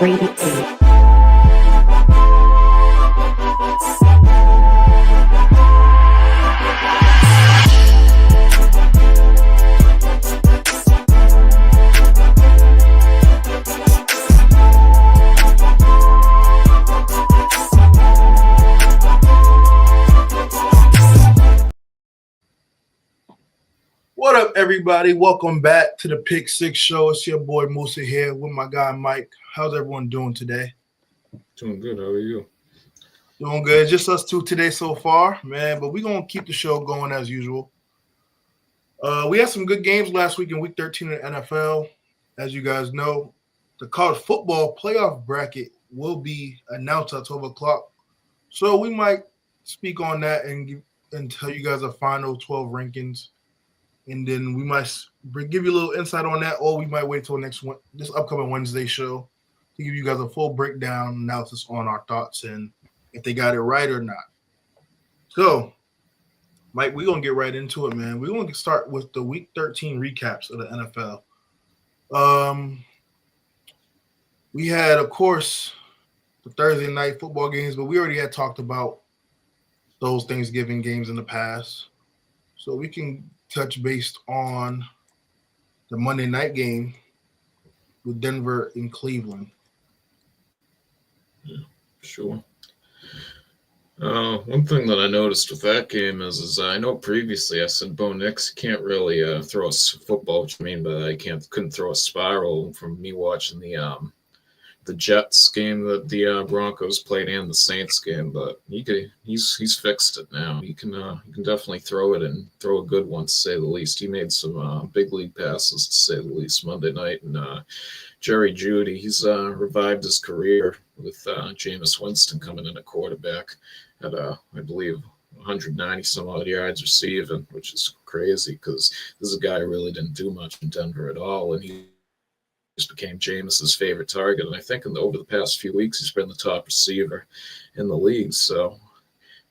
What up, everybody? Welcome back to the Pick6 show. It's your boy Musa here with my guy Mike. How's everyone doing today? Doing good. How are you? Doing good. Just us two today so far, man. But we're going to keep the show going as usual. We had some good games last week in Week 13 in the NFL. As you guys know, the college football playoff bracket will be announced at 12 o'clock. So we might speak on that and tell you guys the final 12 rankings. And then we might give you a little insight on that, or we might wait till this upcoming Wednesday show to give you guys a full breakdown analysis on our thoughts and if they got it right or not. So, Mike, we're going to get right into it, man. We're going to start with the Week 13 recaps of the NFL. We had, of course, the Thursday night football games, but we already had talked about those Thanksgiving games in the past. So we can touch based on the Monday night game with Denver and Cleveland. Yeah, sure. One thing that I noticed with that game is I know previously I said Bo Nix can't really throw a football, which I mean by that couldn't throw a spiral from me watching the Jets game that the Broncos played and the Saints game, but he's fixed it now. He can definitely throw it and throw a good one, to say the least. He made some big league passes, to say the least, Monday night. And Jerry Jeudy, he's revived his career with Jameis Winston coming in at quarterback at I believe 190 some odd yards receiving, which is crazy because this is a guy who really didn't do much in Denver at all, and he just became Jameis's favorite target. And I think over the past few weeks, he's been the top receiver in the league. So,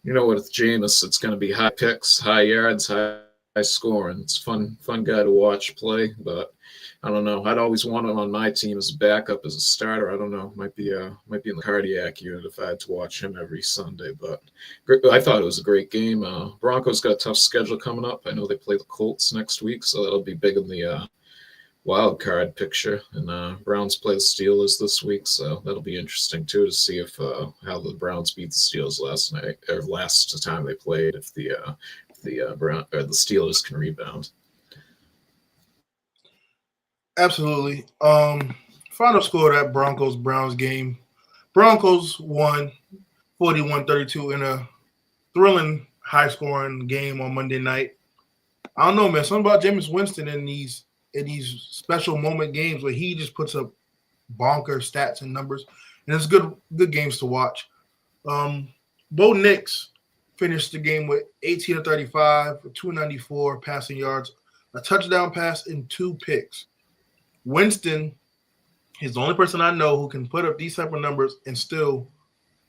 you know, with Jameis, it's going to be high picks, high yards, high scoring. It's fun guy to watch play, but I don't know. I'd always want him on my team as a backup, as a starter. I don't know. Might be in the cardiac unit if I had to watch him every Sunday. But I thought it was a great game. Broncos got a tough schedule coming up. I know they play the Colts next week, so that'll be big in the wild card picture, and Browns play the Steelers this week, so that'll be interesting too to see if how the Browns beat the Steelers last time they played, if the Steelers can rebound. Absolutely. Final score of that Broncos-Browns game. Broncos won 41-32 in a thrilling, high-scoring game on Monday night. I don't know, man. Something about Jameis Winston in these special moment games where he just puts up bonker stats and numbers, and it's good games to watch. Bo Nix finished the game with 18 of 35 for 294 passing yards, a touchdown pass, and 2 picks. Winston is the only person I know who can put up these type of numbers and still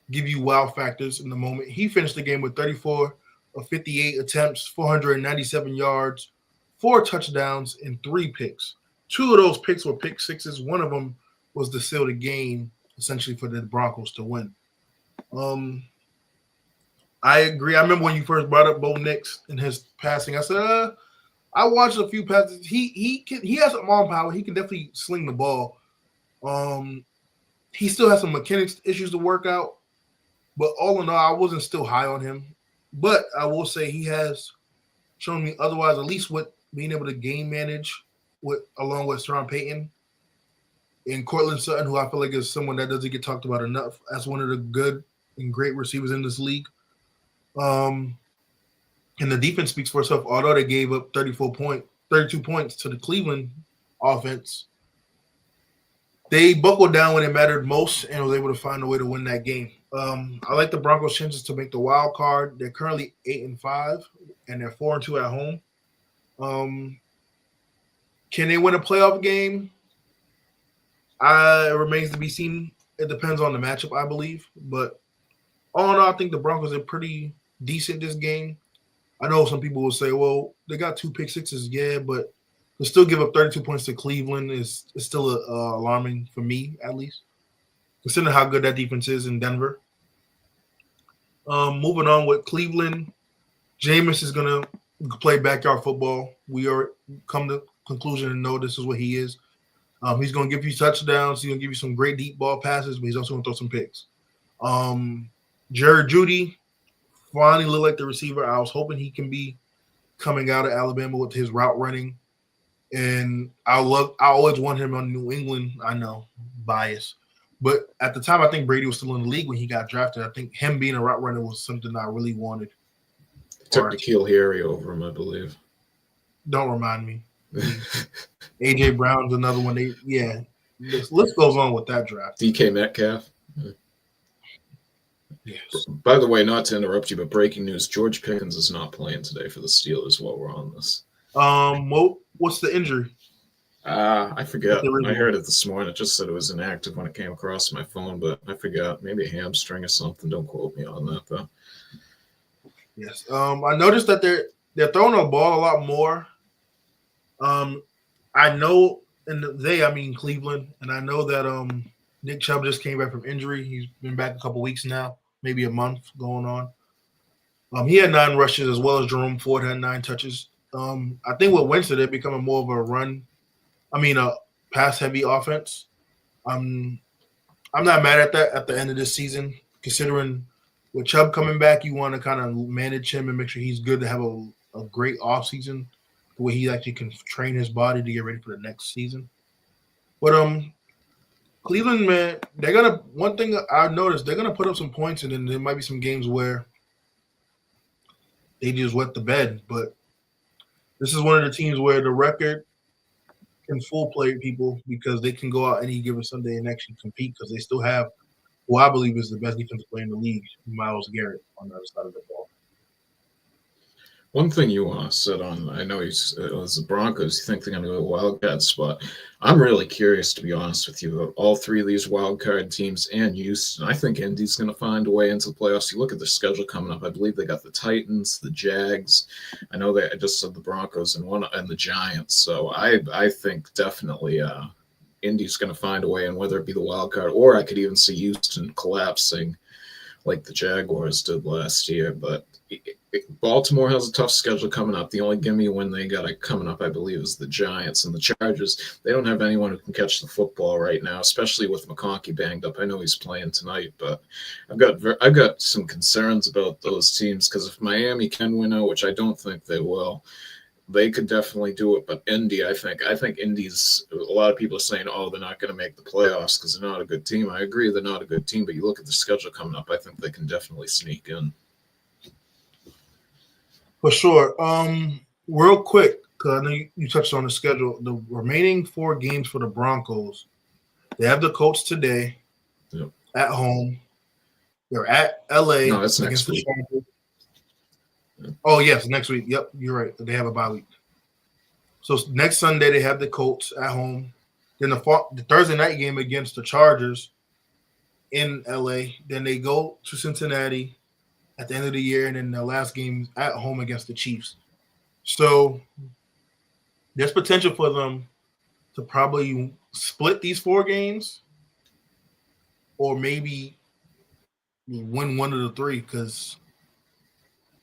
give you wow factors in the moment. He finished the game with 34 of 58 attempts, 497 yards, 4 touchdowns, and 3 picks. 2 of those picks were pick sixes. One of them was to seal the game, essentially, for the Broncos to win. I agree. I remember when you first brought up Bo Nix and his passing. I said, I watched a few passes. He has some arm power. He can definitely sling the ball. He still has some mechanics issues to work out. But all in all, I wasn't still high on him. But I will say he has shown me otherwise, at least with being able to game manage along with Sean Payton and Cortland Sutton, who I feel like is someone that doesn't get talked about enough as one of the good and great receivers in this league. And the defense speaks for itself. Although they gave up 32 points to the Cleveland offense, they buckled down when it mattered most and was able to find a way to win that game. I like the Broncos' chances to make the wild card. They're currently 8-5, and they're 4-2 at home. Can they win a playoff game? It remains to be seen. It depends on the matchup, I believe. But all in all, I think the Broncos are pretty decent this game. I know some people will say, well, they got 2 pick sixes, yeah, but to still give up 32 points to Cleveland is still alarming for me, at least. considering how good that defense is in Denver. Moving on with Cleveland, Jameis is gonna play backyard football. We are come to conclusion and know this is what he is. He's gonna give you touchdowns. He's gonna give you some great deep ball passes, but he's also gonna throw some picks. Jerry Jeudy finally looked like the receiver I was hoping he can be coming out of Alabama with his route running. And I always want him on New England. I know, bias. But at the time, I think Brady was still in the league when he got drafted. I think him being a route runner was something I really wanted. Took N'Keal Harry over him, I believe. Don't remind me. A.J. Brown's another one. This list goes on with that draft. DK Metcalf. Yes. By the way, not to interrupt you, but breaking news: George Pickens is not playing today for the Steelers while we're on this. What's the injury? I forgot. I heard it this morning. It just said it was inactive when it came across my phone, but I forgot. Maybe a hamstring or something. Don't quote me on that, though. Yes. I noticed that they're throwing the ball a lot more. I know, I mean Cleveland, and I know that Nick Chubb just came back from injury. He's been back a couple weeks now, maybe a month going on. He had 9 rushes as well as Jerome Ford had 9 touches. I think with Winston, they're becoming more of a pass-heavy offense. I'm not mad at that at the end of this season, considering with Chubb coming back, you want to kind of manage him and make sure he's good to have a great offseason where he actually can train his body to get ready for the next season. But Cleveland, man, one thing I've noticed, they're gonna put up some points, and then there might be some games where they just wet the bed. But this is one of the teams where the record can full play people because they can go out any given Sunday and actually compete because they still have who I believe is the best defensive player in the league, Myles Garrett, on the other side of the ball. One thing you said on, I know it was the Broncos, you think they're going to go wildcat spot. I'm really curious, to be honest with you, about all 3 of these wildcard teams and Houston. I think Indy's going to find a way into the playoffs. You look at their schedule coming up. I believe they got the Titans, the Jags. I know I just said the Broncos and the Giants. So I think definitely Indy's going to find a way, and whether it be the wild card or I could even see Houston collapsing like the Jaguars did last year. But Baltimore has a tough schedule coming up. The only gimme win they got coming up, I believe, is the Giants. And the Chargers, they don't have anyone who can catch the football right now, especially with McConkey banged up. I know he's playing tonight, but I've got some concerns about those teams because if Miami can win out, which I don't think they will, they could definitely do it. But Indy, I think Indy's, a lot of people are saying, oh, they're not going to make the playoffs because they're not a good team. I agree they're not a good team, but you look at the schedule coming up, I think they can definitely sneak in. For sure. Real quick, because I know you touched on the schedule. The remaining 4 games for the Broncos, they have the Colts today at home. They're at L.A. No, that's next week. Oh, yes, next week. Yep, you're right. They have a bye week. So next Sunday, they have the Colts at home. Then the Thursday night game against the Chargers in L.A. Then they go to Cincinnati at the end of the year, and then the last game at home against the Chiefs. So there's potential for them to probably split these 4 games or maybe win one of the 3 because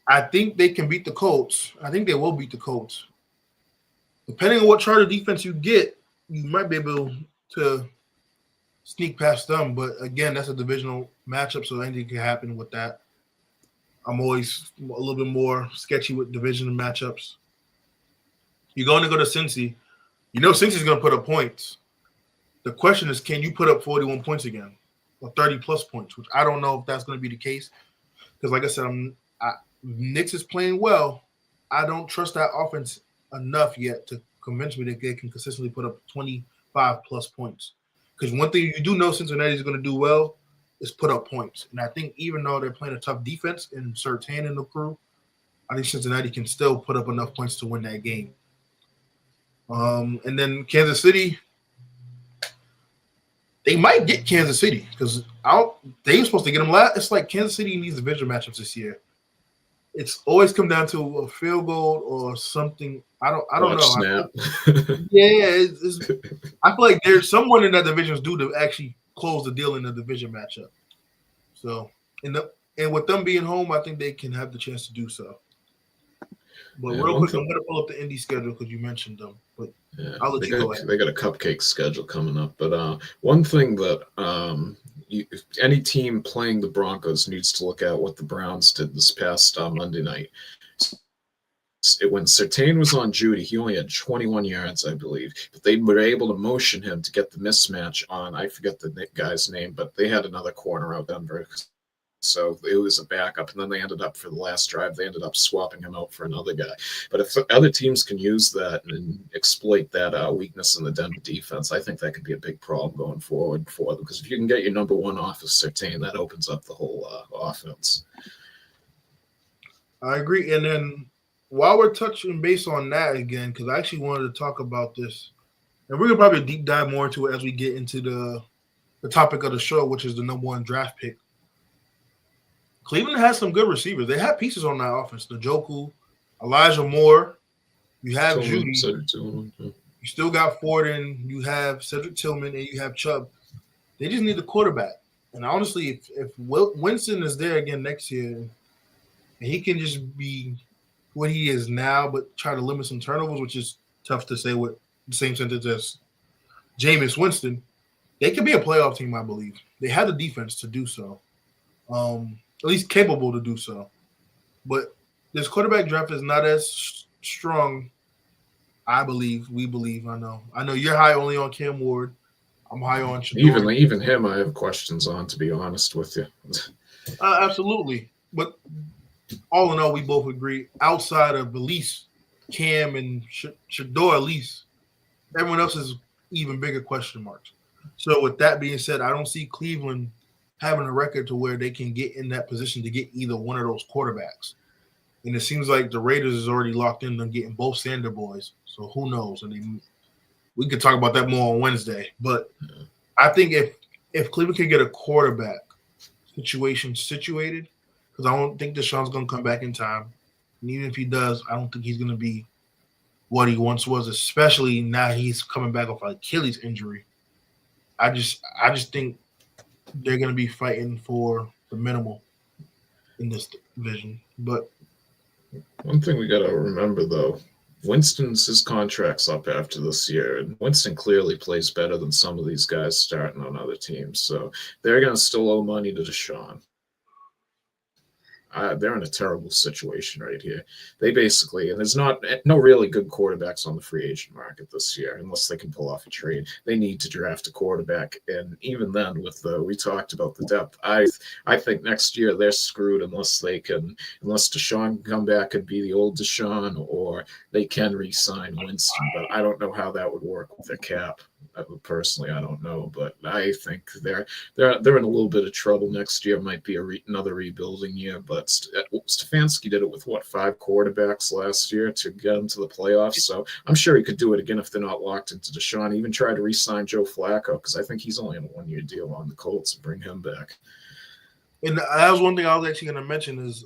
I think they can beat the Colts. I think they will beat the Colts. Depending on what Charger defense you get, you might be able to sneak past them. But, again, that's a divisional matchup, so anything can happen with that. I'm always a little bit more sketchy with division matchups. You're going to go to Cincy. You know Cincy's going to put up points. The question is, can you put up 41 points again or 30-plus points, which I don't know if that's going to be the case. Because, like I said, Knicks is playing well. I don't trust that offense enough yet to convince me that they can consistently put up 25-plus points. Because one thing you do know Cincinnati is going to do well is put up points. And I think even though they're playing a tough defense in Surtain and the crew, I think Cincinnati can still put up enough points to win that game. And then Kansas City, they might get Kansas City because they were supposed to get them last. It's like Kansas City needs division matchups this year. It's always come down to a field goal or something. I don't know. Snap. I feel like there's someone in that division is due to actually close the deal in the division matchup. So, and with them being home, I think they can have the chance to do so. But Yeah, real quick, I'm going to pull up the Indy schedule because you mentioned them. But yeah, I'll let they you go got ahead. they got a cupcake schedule coming up. But one thing that if any team playing the Broncos needs to look at what the Browns did this past Monday night. When Surtain was on Judy, he only had 21 yards, I believe. But they were able to motion him to get the mismatch on. I forget the guy's name, but they had another corner out Denver. So it was a backup, and then they ended up for the last drive. They ended up swapping him out for another guy. But if other teams can use that and exploit that weakness in the Denver defense, I think that could be a big problem going forward for them. Because if you can get your number one off of Surtain, that opens up the whole offense. I agree. And then while we're touching base on that again, because I actually wanted to talk about this, and we're gonna probably deep dive more into it as we get into the topic of the show, which is the number one draft pick. Cleveland has some good receivers. They have pieces on that offense. Njoku, Elijah Moore. You have Judy. You still got Ford, and you have Cedric Tillman, and you have Chubb. They just need the quarterback. And honestly, if Winston is there again next year, and he can just be what he is now, but try to limit some turnovers, which is tough to say with the same sentence as Jameis Winston, they could be a playoff team, I believe. They have the defense to do so. At least capable to do so. But this quarterback draft is not as strong, I believe. We believe. I know you're high only on Cam Ward. I'm high on Shador. Even him, I have questions on, to be honest with you. Absolutely. But all in all, we both agree. Outside of at least Cam and Shador, at least everyone else is even bigger question marks. So with that being said, I don't see Cleveland having a record to where they can get in that position to get either one of those quarterbacks. And it seems like the Raiders is already locked in on getting both Sander boys. So who knows? I mean, we could talk about that more on Wednesday. But I think if Cleveland can get a quarterback situated, because I don't think Deshaun's going to come back in time. And even if he does, I don't think he's going to be what he once was, especially now he's coming back off an Achilles injury. I just think they're going to be fighting for the minimal in this division. But one thing we got to remember, though, his contract's up after this year, and Winston clearly plays better than some of these guys starting on other teams. So they're going to still owe money to Deshaun. They're in a terrible situation right here. They basically, and there's no really good quarterbacks on the free agent market this year, unless they can pull off a trade. They need to draft a quarterback, and even then, we talked about the depth. I think next year they're screwed unless Deshaun can come back and be the old Deshaun, or they can re-sign Winston. But I don't know how that would work with their cap. Personally, I don't know, but I think they're in a little bit of trouble next year. Might be another rebuilding year, but Stefanski did it with 5 quarterbacks last year to get them to the playoffs. So I'm sure he could do it again if they're not locked into Deshaun. Even try to re-sign Joe Flacco, because I think he's only on a 1-year deal on the Colts, and bring him back. And that was one thing I was actually going to mention is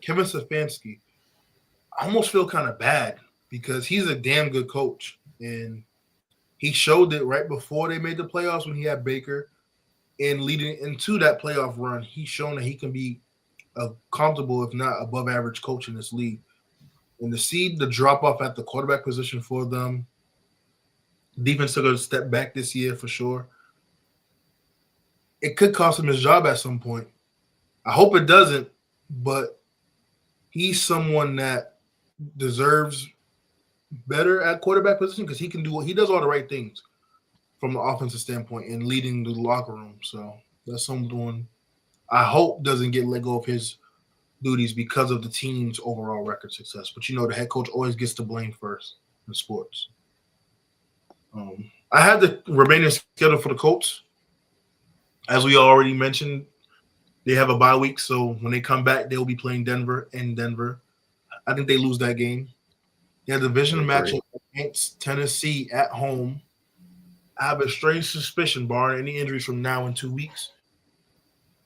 Kevin Stefanski. I almost feel kind of bad because he's a damn good coach, and he showed it right before they made the playoffs when he had Baker, and leading into that playoff run, he's shown that he can be a comfortable, if not above average coach in this league. And to see the drop off at the quarterback position for them, defense took a step back this year for sure. It could cost him his job at some point. I hope it doesn't, but he's someone that deserves better at quarterback position because he does all the right things from the offensive standpoint and leading the locker room. So that's someone I hope doesn't get let go of his duties because of the team's overall record success. But the head coach always gets to blame first in sports. I had the remaining schedule for the Colts. As we already mentioned, they have a bye week, so when they come back, they'll be playing Denver in Denver. I think they lose that game. They have the division matchup against Tennessee at home. I have a strange suspicion, barring any injuries from now in 2 weeks,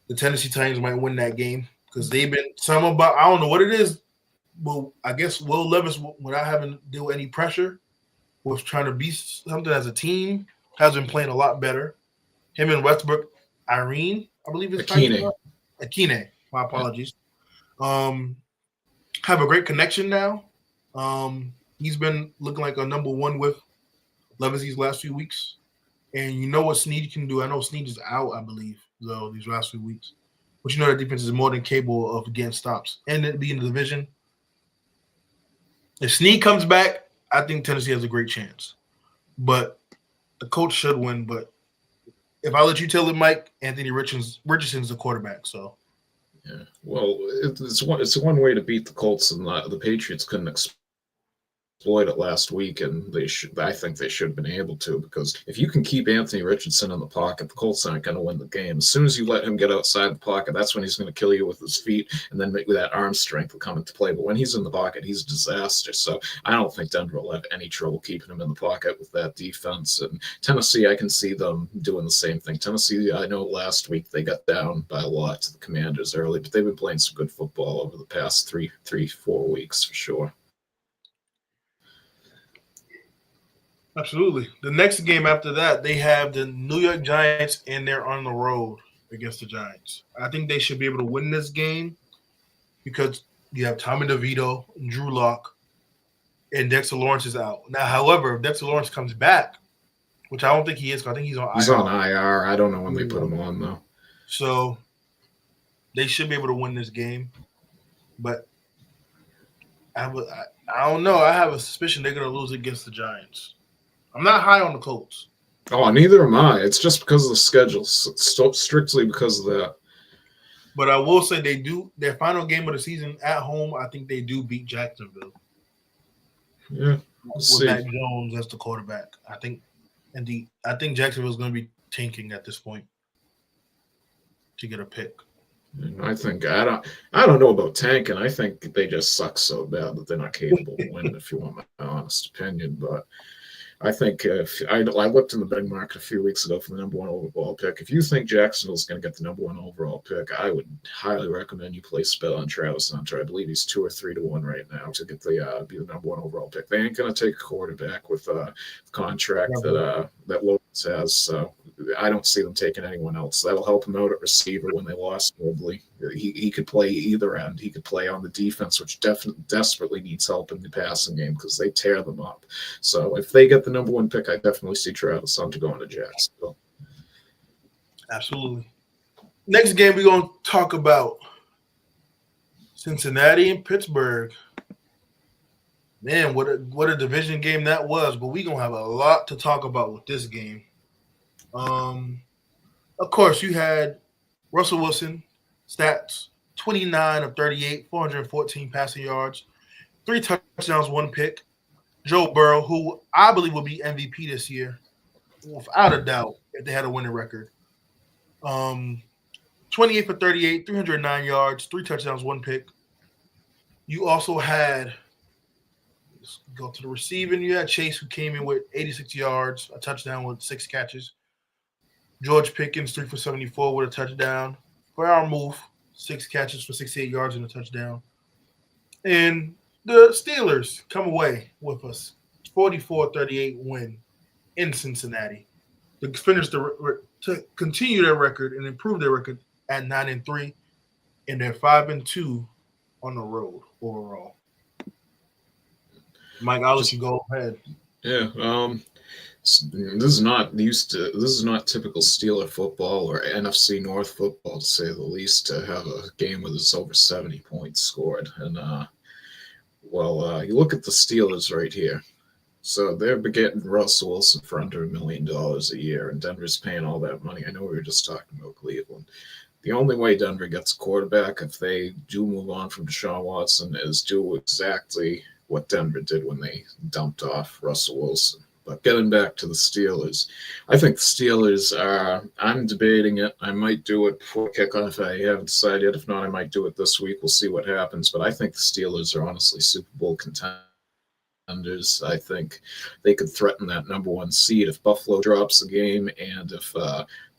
the Tennessee Titans might win that game because they've been I don't know what it is. Well, I guess Will Levis, without having to deal with any pressure, was trying to be something as a team, has been playing a lot better. Him and Westbrook, Irene, I believe is Akine. Akine. My apologies. Have a great connection now. He's been looking like a number one with Levis these last few weeks. And you know what Snead can do. I know Snead is out, I believe, though, these last few weeks. But you know that defense is more than capable of getting stops. And it being in the division. If Snead comes back, I think Tennessee has a great chance. But the coach should win. But if I let you tell it, Mike, Anthony Richardson's the quarterback. So, yeah. Well, it's one way to beat the Colts, and the Patriots couldn't exploit it last week, and I think they should have been able to, because if you can keep Anthony Richardson in the pocket, the Colts aren't going to win the game. As soon as you let him get outside the pocket, that's when he's going to kill you with his feet, and then maybe that arm strength will come into play. But when he's in the pocket, he's a disaster. So I don't think Denver will have any trouble keeping him in the pocket with that defense. And Tennessee, I can see them doing the same thing. Tennessee, I know last week they got down by a lot to the Commanders early, but they've been playing some good football over the past 4 weeks for sure. Absolutely. The next game after that, they have the New York Giants, and they're on the road against the Giants. I think they should be able to win this game because you have Tommy DeVito, Drew Lock, and Dexter Lawrence is out. Now, however, if Dexter Lawrence comes back, which I don't think he is, because I think he's on IR. He's on IR. I don't know when they put him on, though. So they should be able to win this game. But I don't know. I have a suspicion they're going to lose against the Giants. I'm not high on the Colts. Oh, neither am I. It's just because of the schedule. Strictly because of that. But I will say they do their final game of the season at home. I think they do beat Jacksonville. Yeah, with Mac Jones as the quarterback. I think Jacksonville's going to be tanking at this point to get a pick. I don't know about tanking. I think they just suck so bad that they're not capable of winning, if you want my honest opinion. But I think I looked in the betting market a few weeks ago for the number one overall pick. If you think Jacksonville's going to get the number one overall pick, I would highly recommend you place a bet on Travis Hunter. I believe he's 2 or 3 to 1 right now to get be the number one overall pick. They ain't going to take a quarterback with a contract that Lawrence has. So I don't see them taking anyone else. That'll help him out at receiver when they lost Mobley. He could play either end. He could play on the defense, which desperately needs help in the passing game because they tear them up. So if they get the number one pick, I definitely see Travis Hunter going to Jacksonville. Absolutely. Next game we're going to talk about Cincinnati and Pittsburgh. Man, what a division game that was. But we're going to have a lot to talk about with this game. Of course, you had Russell Wilson, stats, 29 of 38, 414 passing yards, 3 touchdowns, 1 pick. Joe Burrow, who I believe will be MVP this year, without a doubt, if they had a winning record. 28 for 38, 309 yards, 3 touchdowns, 1 pick. You also had, let's go to the receiving, you had Chase, who came in with 86 yards, a touchdown with 6 catches. George Pickens, 3 for 74 with a touchdown. Freiermuth, 6 catches for 68 yards and a touchdown. And the Steelers come away with us 44-38 win in Cincinnati to finish to continue their record and improve their record at 9-3, and they're 5-2 on the road overall. Mike, I'll let you go ahead. Yeah, this is not typical Steeler football or NFC North football, to say the least, to have a game with it's over 70 points scored. And you look at the Steelers right here. So they're getting Russell Wilson for under $1 million a year, and Denver's paying all that money. I know we were just talking about Cleveland. The only way Denver gets a quarterback, if they do move on from Deshaun Watson, is do exactly what Denver did when they dumped off Russell Wilson. But getting back to the Steelers, I think the Steelers I'm debating it. I might do it before kickoff. I haven't decided yet. If not, I might do it this week. We'll see what happens. But I think the Steelers are honestly Super Bowl contenders. I think they could threaten that number one seed if Buffalo drops a game, and if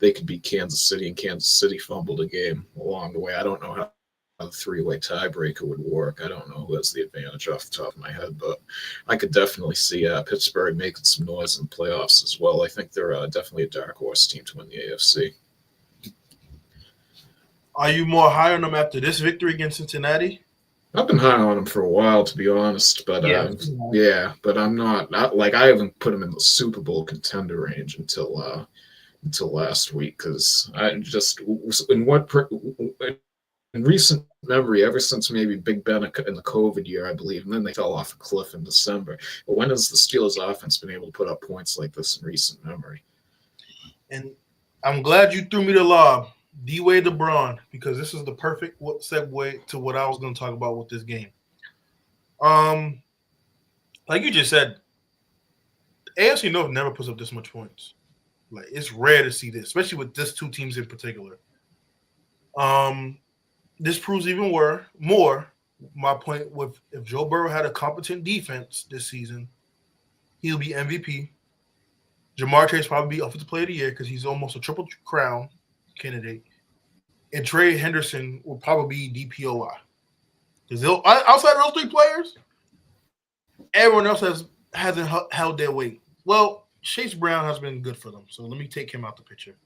they could beat Kansas City, and Kansas City fumbled a game along the way. I don't know how three-way tiebreaker would work. I don't know who has the advantage off the top of my head, but I could definitely see Pittsburgh making some noise in the playoffs as well. I think they're definitely a dark horse team to win the AFC. Are you more high on them after this victory against Cincinnati? I've been high on them for a while, to be honest, but but I'm not like I haven't put them in the Super Bowl contender range until last week because I just in recent memory, ever since maybe Big Ben in the COVID year, I believe, and then they fell off a cliff in December. But when has the Steelers offense been able to put up points like this in recent memory? And I'm glad you threw me the lob, D-Wade LeBron, because this is the perfect segue to what I was going to talk about with this game. Like you just said, AFC North never puts up this much points. Like it's rare to see this, especially with this two teams in particular. This proves even more my point with if Joe Burrow had a competent defense this season, he'll be MVP. Jamar Chase probably be Offensive Player of the Year because he's almost a triple crown candidate. And Trey Henderson will probably be DPOY. Because outside of those three players, everyone else hasn't held their weight. Well, Chase Brown has been good for them, so let me take him out the picture.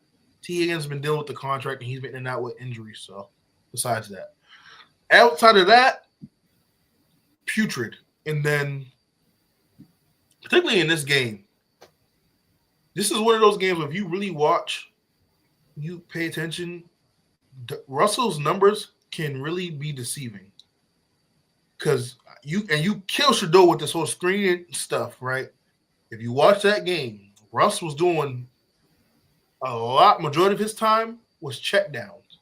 T. Higgins has been dealing with the contract, and he's been in and out with injuries, so besides that. Outside of that, putrid. And then, particularly in this game, this is one of those games where if you really watch, you pay attention, Russell's numbers can really be deceiving. Because you kill Shador with this whole screen stuff, right? If you watch that game, Russ was doing majority of his time was check downs.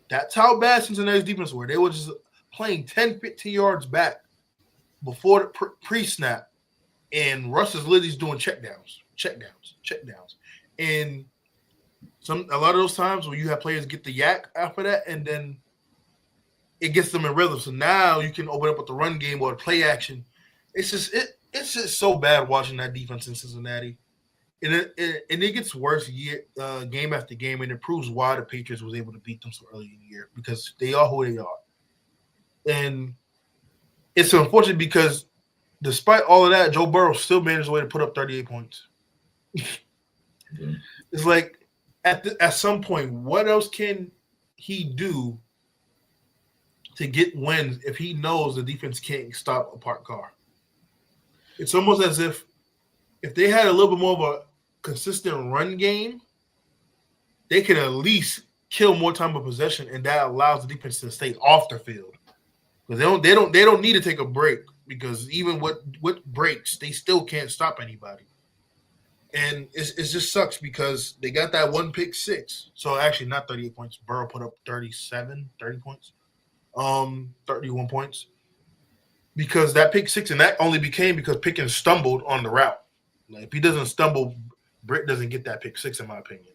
That's how bad Cincinnati's defense were. They were just playing 10, 15 yards back before the pre-snap, and Russ is literally doing check downs. And a lot of those times where you have players get the yak after that, and then it gets them in rhythm. So now you can open up with the run game or the play action. It's just so bad watching that defense in Cincinnati. And it gets worse game after game, and it proves why the Patriots was able to beat them so early in the year because they are who they are. And it's unfortunate because despite all of that, Joe Burrow still managed a way to put up 38 points. Mm-hmm. It's like at some point, what else can he do to get wins if he knows the defense can't stop a parked car? It's almost as if they had a little bit more of a consistent run game, they can at least kill more time of possession, and that allows the defense to stay off the field. Because they don't need to take a break because even with breaks, they still can't stop anybody. And it just sucks because they got that one pick-6. So actually not 38 points. Burrow put up 30 points. 31 points. Because that pick-6, and that only became because Pickens stumbled on the route. Like if he doesn't stumble, Britt doesn't get that pick-6 in my opinion.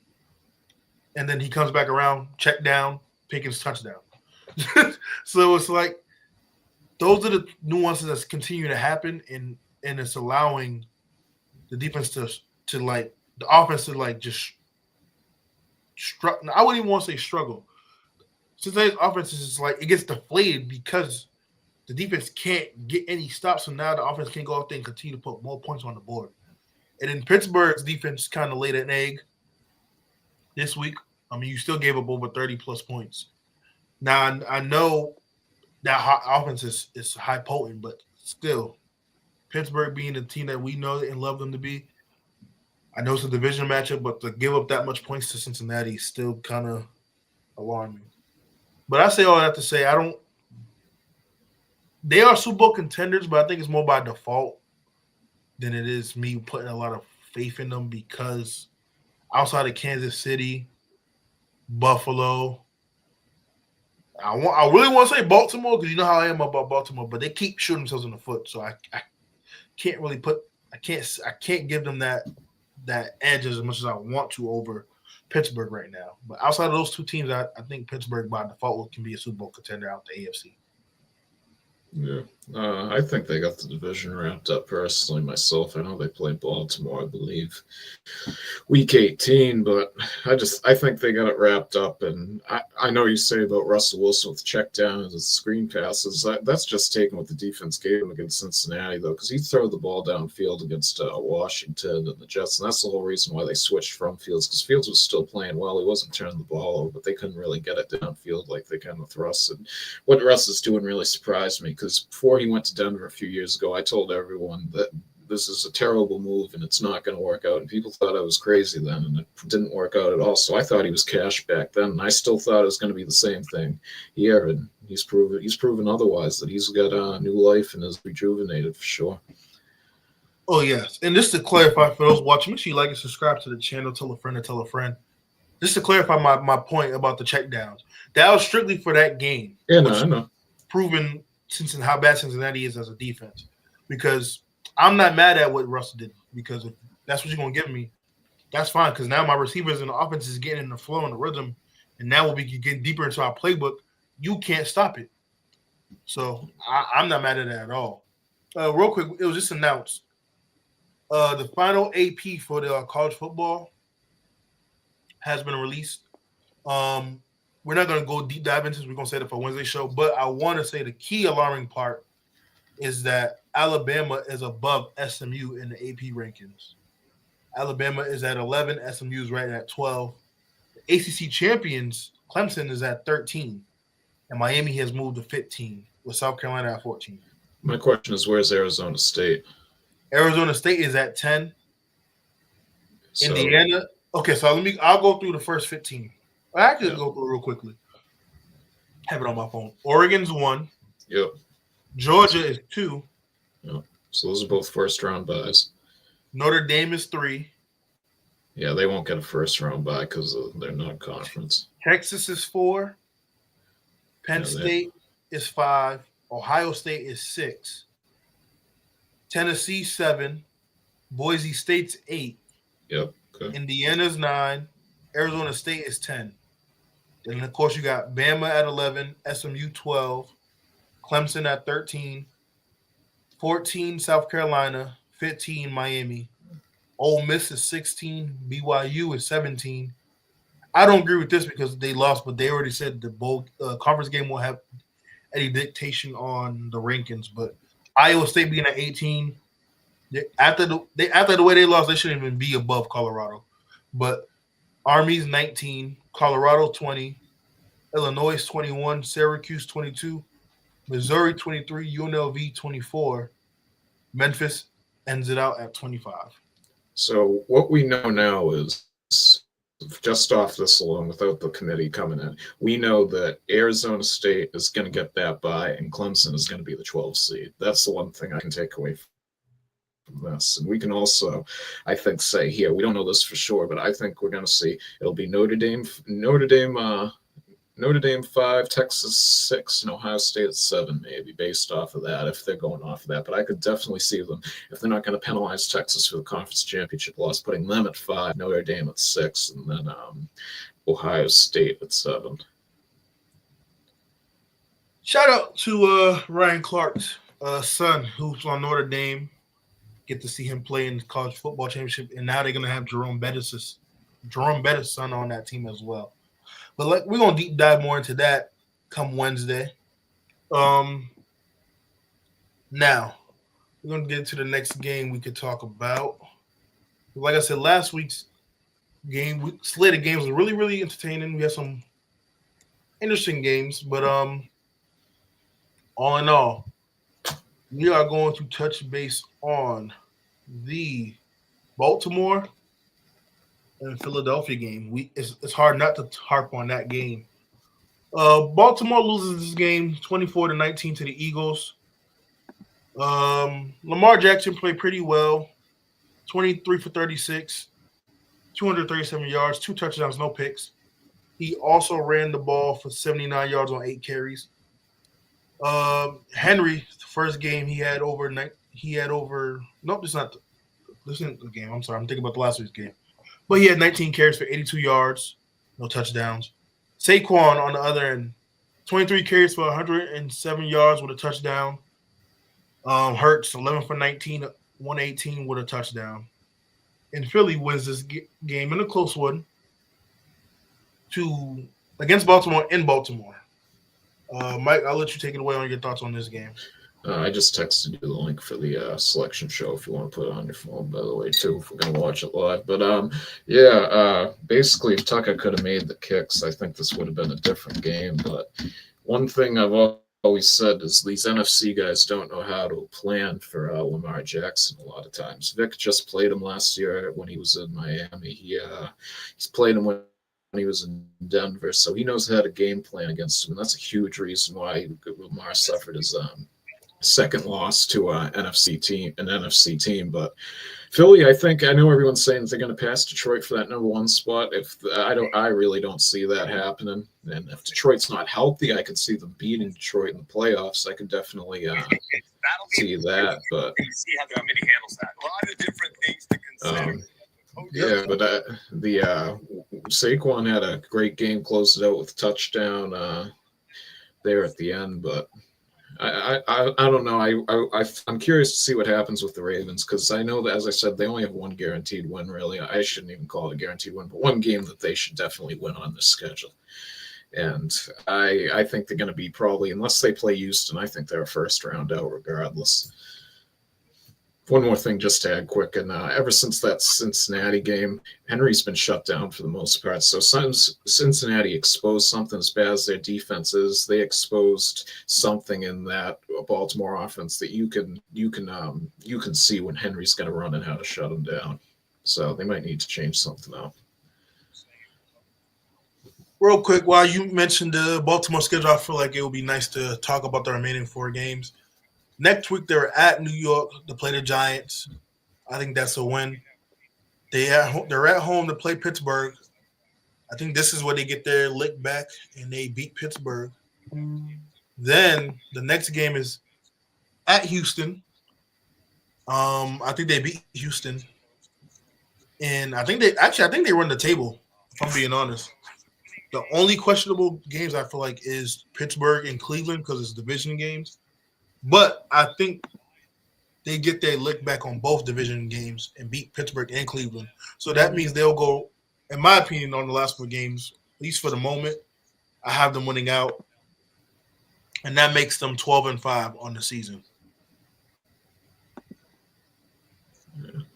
And then he comes back around, check down, Pickens touchdown. So it's like those are the nuances that continue to happen, and it's allowing the defense to like the offense to like just struggle. I wouldn't even want to say struggle. Cincinnati's offense is just like it gets deflated because the defense can't get any stops, so now the offense can go out there and continue to put more points on the board. And then Pittsburgh's defense kind of laid an egg this week. I mean, you still gave up over 30-plus points. Now, I know that offense is high potent, but still, Pittsburgh being the team that we know and love them to be, I know it's a division matchup, but to give up that much points to Cincinnati is still kind of alarming. But I say all that to say they are Super Bowl contenders, but I think it's more by default than it is me putting a lot of faith in them because outside of Kansas City, Buffalo, I really want to say Baltimore because you know how I am about Baltimore, but they keep shooting themselves in the foot, so I can't really I can't give them that edge as much as I want to over Pittsburgh right now. But outside of those two teams, I think Pittsburgh by default can be a Super Bowl contender out the AFC. Yeah, I think they got the division wrapped up personally myself. I know they play Baltimore, I believe, week 18, but I think they got it wrapped up. And I know you say about Russell Wilson with check downs and screen passes. That's just taken what the defense gave him against Cincinnati, though, because he threw the ball downfield against Washington and the Jets. And that's the whole reason why they switched from Fields, because Fields was still playing well. He wasn't turning the ball over, but they couldn't really get it downfield like they can with Russ. And what Russ is doing really surprised me, because before he went to Denver a few years ago, I told everyone that this is a terrible move and it's not going to work out. And people thought I was crazy then, and it didn't work out at all. So I thought he was cash back then, and I still thought it was going to be the same thing here. And he's proven otherwise, that he's got a new life and is rejuvenated for sure. Oh, yes. And just to clarify for those watching, make sure you like and subscribe to the channel, tell a friend to tell a friend. Just to clarify my point about the checkdowns, that was strictly for that game. Yeah, no, I know. Proven how bad Cincinnati is as a defense. Because I'm not mad at what Russell did, because if that's what you're going to give me, that's fine, because now my receivers and the offense is getting in the flow and the rhythm, and now we'll be getting deeper into our playbook. You can't stop it. So I'm not mad at that at all. Real quick, it was just announced. The final AP for the college football has been released. We're not going to go deep dive into this. We're going to say that for Wednesday show, but I want to say the key alarming part is that Alabama is above SMU in the AP rankings. Alabama is at 11. SMU is right at 12. The ACC champions, Clemson, is at 13. And Miami has moved to 15, with South Carolina at 14. My question is, where's Arizona State? Arizona State is at 10. So, Indiana. Okay, so I'll go through the first 15. I can go through real quickly. Have it on my phone. Oregon's 1. Yep. Georgia is 2. Yep. So those are both first-round buys. Notre Dame is 3. Yeah, they won't get a first-round buy because they're not conference. Texas is 4. Penn State is 5. Ohio State is 6. Tennessee 7. Boise State's 8. Yep. Okay. Indiana's 9. Arizona State is 10. Then, of course, you got Bama at 11. SMU 12. Clemson at 13. 14, South Carolina. 15, Miami. Ole Miss is 16. BYU is 17. I don't agree with this because they lost, but they already said the bowl conference game won't have any dictation on the rankings. But Iowa State being at 18, after the way they lost, they shouldn't even be above Colorado. But Army's 19, Colorado 20, Illinois 21, Syracuse 22, Missouri 23, UNLV 24. Memphis ends it out at 25. So what we know now is, just off this alone, without the committee coming in, we know that Arizona State is going to get that bye and Clemson is going to be the 12th seed. That's the one thing I can take away from this. And we can also, I think, say here, we don't know this for sure, but I think we're going to see it'll be Notre Dame 5, Texas 6, and Ohio State at 7, maybe, based off of that, if they're going off of that. But I could definitely see them, if they're not going to penalize Texas for the conference championship loss, putting them at 5, Notre Dame at 6, and then Ohio State at 7. Shout out to Ryan Clark's son, who's on Notre Dame. Get to see him play in the college football championship, and now they're going to have Jerome Bettis' son on that team as well. But we're going to deep dive more into that come Wednesday. Now, we're going to get into the next game we could talk about. Like I said, last week's game, slate of games was really, really entertaining. We had some interesting games. But all in all, we are going to touch base on the Baltimore and Philadelphia game. It's hard not to harp on that game. Baltimore loses this game 24-19 to the Eagles. Lamar Jackson played pretty well. 23 for 36, 237 yards, 2 touchdowns, no picks. He also ran the ball for 79 yards on 8 carries. Henry, the first game, this isn't the game. I'm sorry. I'm thinking about the last week's game. But he had 19 carries for 82 yards, no touchdowns. Saquon, on the other end, 23 carries for 107 yards with a touchdown. Hurts 11 for 19, 118 with a touchdown. And Philly wins this game in a close one to against Baltimore in Baltimore. Mike, I'll let you take it away on your thoughts on this game. I just texted you the link for the selection show if you want to put it on your phone, by the way, too, if we're going to watch it live. But basically, if Tucker could have made the kicks, I think this would have been a different game. But one thing I've always said is these NFC guys don't know how to plan for Lamar Jackson a lot of times. Vic just played him last year when he was in Miami. He's played him when he was in Denver, so he knows how to game plan against him. And that's a huge reason why Lamar suffered his second loss to an NFC team. But Philly, I know everyone's saying they're going to pass Detroit for that number one spot. I really don't see that happening. And if Detroit's not healthy, I could see them beating Detroit in the playoffs. I could definitely see that. But see how he handles that. A lot of different things to consider. Yeah, but Saquon had a great game, closed it out with a touchdown there at the end, but. I don't know. I'm curious to see what happens with the Ravens because I know that, as I said, they only have one guaranteed win, really. I shouldn't even call it a guaranteed win, but one game that they should definitely win on this schedule. And I think they're going to be probably, unless they play Houston, I think they're a first round out regardless. One more thing just to add quick, and ever since that Cincinnati game, Henry's been shut down for the most part. So Cincinnati exposed something as bad as their defense is. They exposed something in that Baltimore offense that you can see when Henry's going to run and how to shut him down. So they might need to change something out. Real quick, while you mentioned the Baltimore schedule, I feel like it would be nice to talk about the remaining 4 games. Next week, they're at New York to play the Giants. I think that's a win. They're at home to play Pittsburgh. I think this is where they get their lick back, and they beat Pittsburgh. Then the next game is at Houston. I think they beat Houston. And I think they run the table, if I'm being honest. The only questionable games I feel like is Pittsburgh and Cleveland because it's division games. But I think they get their lick back on both division games and beat Pittsburgh and Cleveland. So that means they'll go, in my opinion, on the last 4 games, at least for the moment, I have them winning out. And that makes them 12-5 on the season.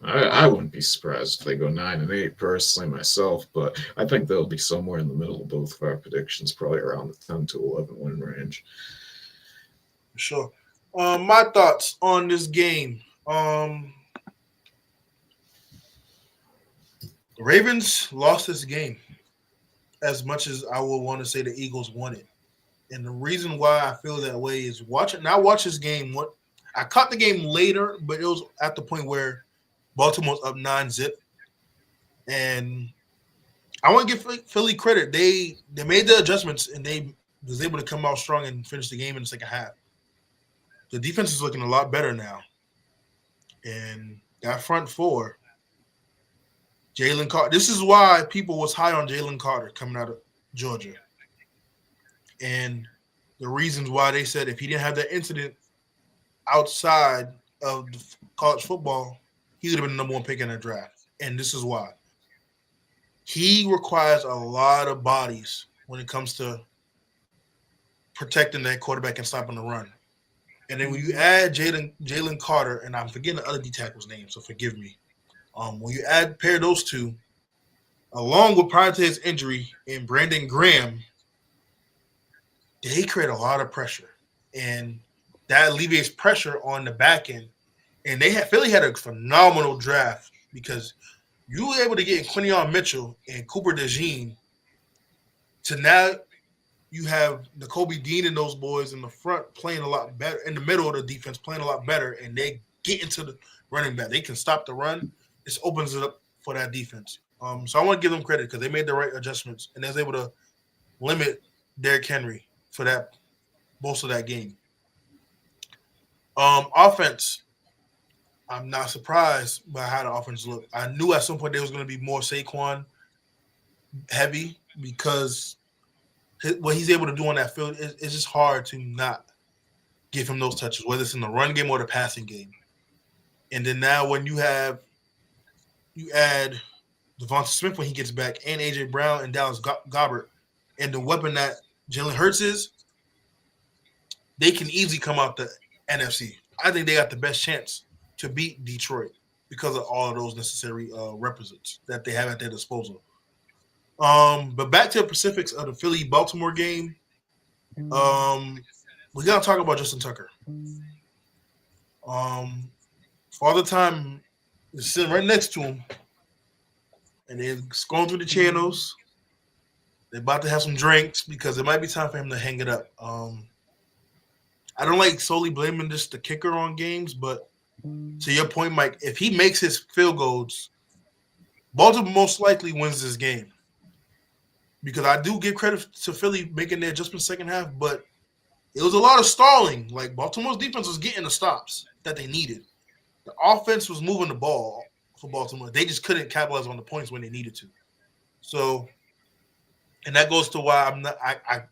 I wouldn't be surprised if they go 9-8 personally myself, but I think they'll be somewhere in the middle of both of our predictions, probably around the 10 to 11 win range. Sure. My thoughts on this game. The Ravens lost this game as much as I would want to say the Eagles won it. And the reason why I feel that way is I watched this game. I caught the game later, but it was at the point where Baltimore's up 9-0. And I want to give Philly credit. They made the adjustments, and they was able to come out strong and finish the game in the second half. The defense is looking a lot better now. And that front 4, Jalen Carter. This is why people was high on Jalen Carter coming out of Georgia. And the reasons why they said if he didn't have that incident outside of college football, he would have been the number 1 pick in the draft. And this is why. He requires a lot of bodies when it comes to protecting that quarterback and stopping the run. And then when you add Jalen Carter, and I'm forgetting the other D tackle's name, so forgive me. When you pair those two, along with prior to his injury and Brandon Graham, they create a lot of pressure, and that alleviates pressure on the back end. And Philly had a phenomenal draft because you were able to get Quinion Mitchell and Cooper DeJean to now. You have Nakobe Dean and those boys in the front playing a lot better, in the middle of the defense playing a lot better, and they get into the running back. They can stop the run. This opens it up for that defense. So I want to give them credit because they made the right adjustments, and they was able to limit Derrick Henry for that most of that game. Offense, I'm not surprised by how the offense looked. I knew at some point there was going to be more Saquon heavy because what he's able to do on that field is just hard to not give him those touches, whether it's in the run game or the passing game. And then now when you add Devonta Smith when he gets back, and AJ Brown and Dallas Goedert, and the weapon that Jalen Hurts is, they can easily come out the NFC. I think they got the best chance to beat Detroit because of all of those necessary requisites that they have at their disposal. But back to the Pacifics of the Philly-Baltimore game, we got to talk about Justin Tucker. Father Time is sitting right next to him, and they're scrolling through the channels. They're about to have some drinks because it might be time for him to hang it up. I don't like solely blaming just the kicker on games, but to your point, Mike, if he makes his field goals, Baltimore most likely wins this game. Because I do give credit to Philly making their adjustment second half, but it was a lot of stalling. Like, Baltimore's defense was getting the stops that they needed. The offense was moving the ball for Baltimore. They just couldn't capitalize on the points when they needed to. So, and that goes to why I'm not. I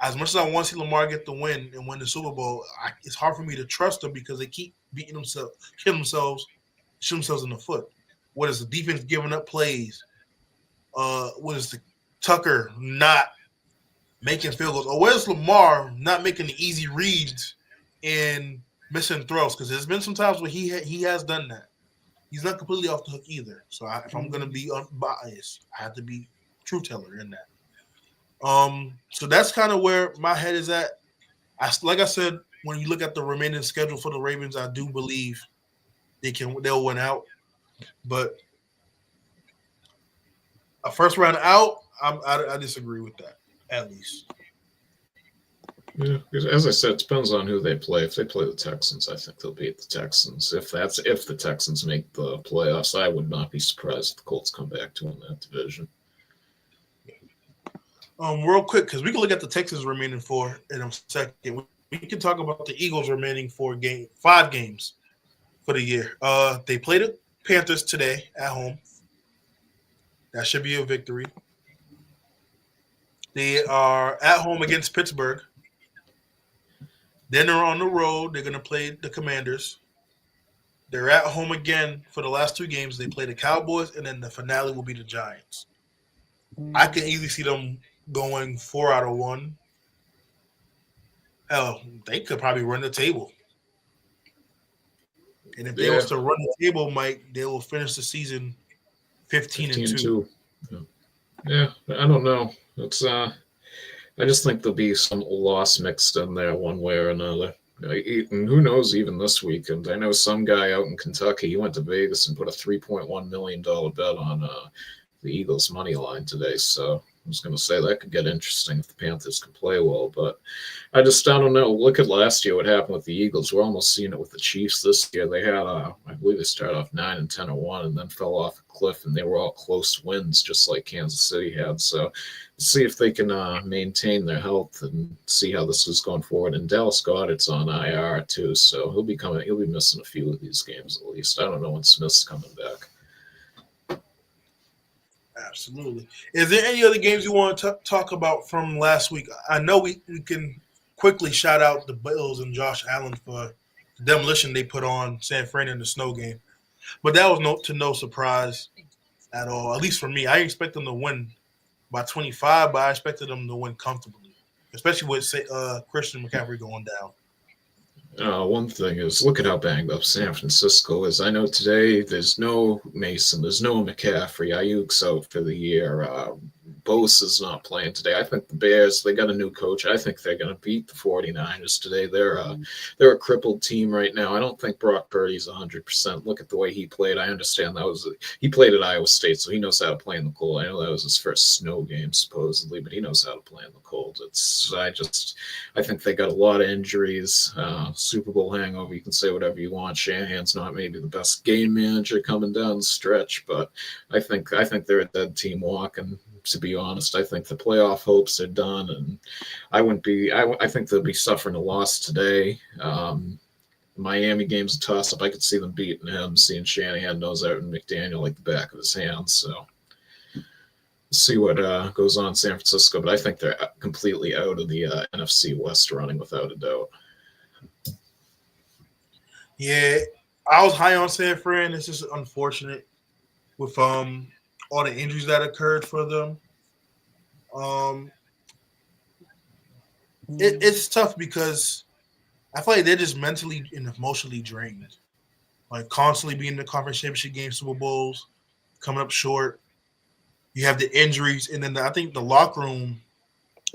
as much as I want to see Lamar get the win and win the Super Bowl, it's hard for me to trust them because they keep beating themselves, shoot themselves in the foot. What is the defense giving up plays? What is the Tucker not making field goals? Or where's Lamar not making the easy reads and missing throws? Because there's been some times where he has done that. He's not completely off the hook either. So if I'm going to be unbiased, I have to be true teller in that. So that's kind of where my head is at. Like I said, when you look at the remaining schedule for the Ravens, I do believe they'll win out. But a first round out, I disagree with that, at least. Yeah, as I said, it depends on who they play. If they play the Texans, I think they'll beat the Texans. If the Texans make the playoffs, I would not be surprised if the Colts come back to win that division. Real quick, because we can look at the Texans remaining 4 in a second. We can talk about the Eagles remaining 5 games for the year. They play the Panthers today at home. That should be a victory. They are at home against Pittsburgh. Then they're on the road. They're going to play the Commanders. They're at home again for the last 2 games. They play the Cowboys, and then the finale will be the Giants. I can easily see them going 4 out of 1. Hell, they could probably run the table. And if they was to run the table, Mike, they will finish the season 15-2. Yeah, I don't know. It's I just think there'll be some loss mixed in there one way or another. And who knows, even this weekend. I know some guy out in Kentucky, he went to Vegas and put a $3.1 million bet on the Eagles' money line today. So I was going to say that could get interesting if the Panthers can play well. But I don't know. Look at last year, what happened with the Eagles. We're almost seeing it with the Chiefs this year. They had, I believe they started off 9-10-1 and then fell off a cliff, and they were all close wins, just like Kansas City had. So see if they can maintain their health and see how this is going forward. And Dallas Goedert's on IR too, so he'll be missing a few of these games at least. I don't know when Smith's coming back. Absolutely. Is there any other games you want to talk about from last week? I know we can quickly shout out the Bills and Josh Allen for the demolition they put on San Fran in the snow game. But that was no surprise at all, at least for me. I didn't expect them to win by 25, but I expected them to win comfortably, especially with Christian McCaffrey going down. One thing is, look at how banged up San Francisco is. I know today there's no Mason, there's no McCaffrey. Ayuk's out for the year. Bosa's not playing today. I think the Bears, they got a new coach. I think they're going to beat the 49ers today. They're a crippled team right now. I don't think Brock Purdy's 100%. Look at the way he played. I understand he played at Iowa State, so he knows how to play in the cold. I know that was his first snow game, supposedly, but he knows how to play in the cold. I think they got a lot of injuries. Super Bowl hangover, you can say whatever you want. Shanahan's not maybe the best game manager coming down the stretch, but I think they're a dead team walking. To be honest, I think the playoff hopes are done, and I think they'll be suffering a loss today. Miami game's a toss-up. I could see them beating him, seeing Shanahan knows Everton McDaniel like the back of his hand. So we'll see what goes on in San Francisco, but I think they're completely out of the NFC West running without a doubt. Yeah, I was high on San Fran. It's just unfortunate with all the injuries that occurred for them. Um, it's tough because I feel like they're just mentally and emotionally drained. Like constantly being in the conference championship game, Super Bowls, coming up short. You have the injuries, and then I think the locker room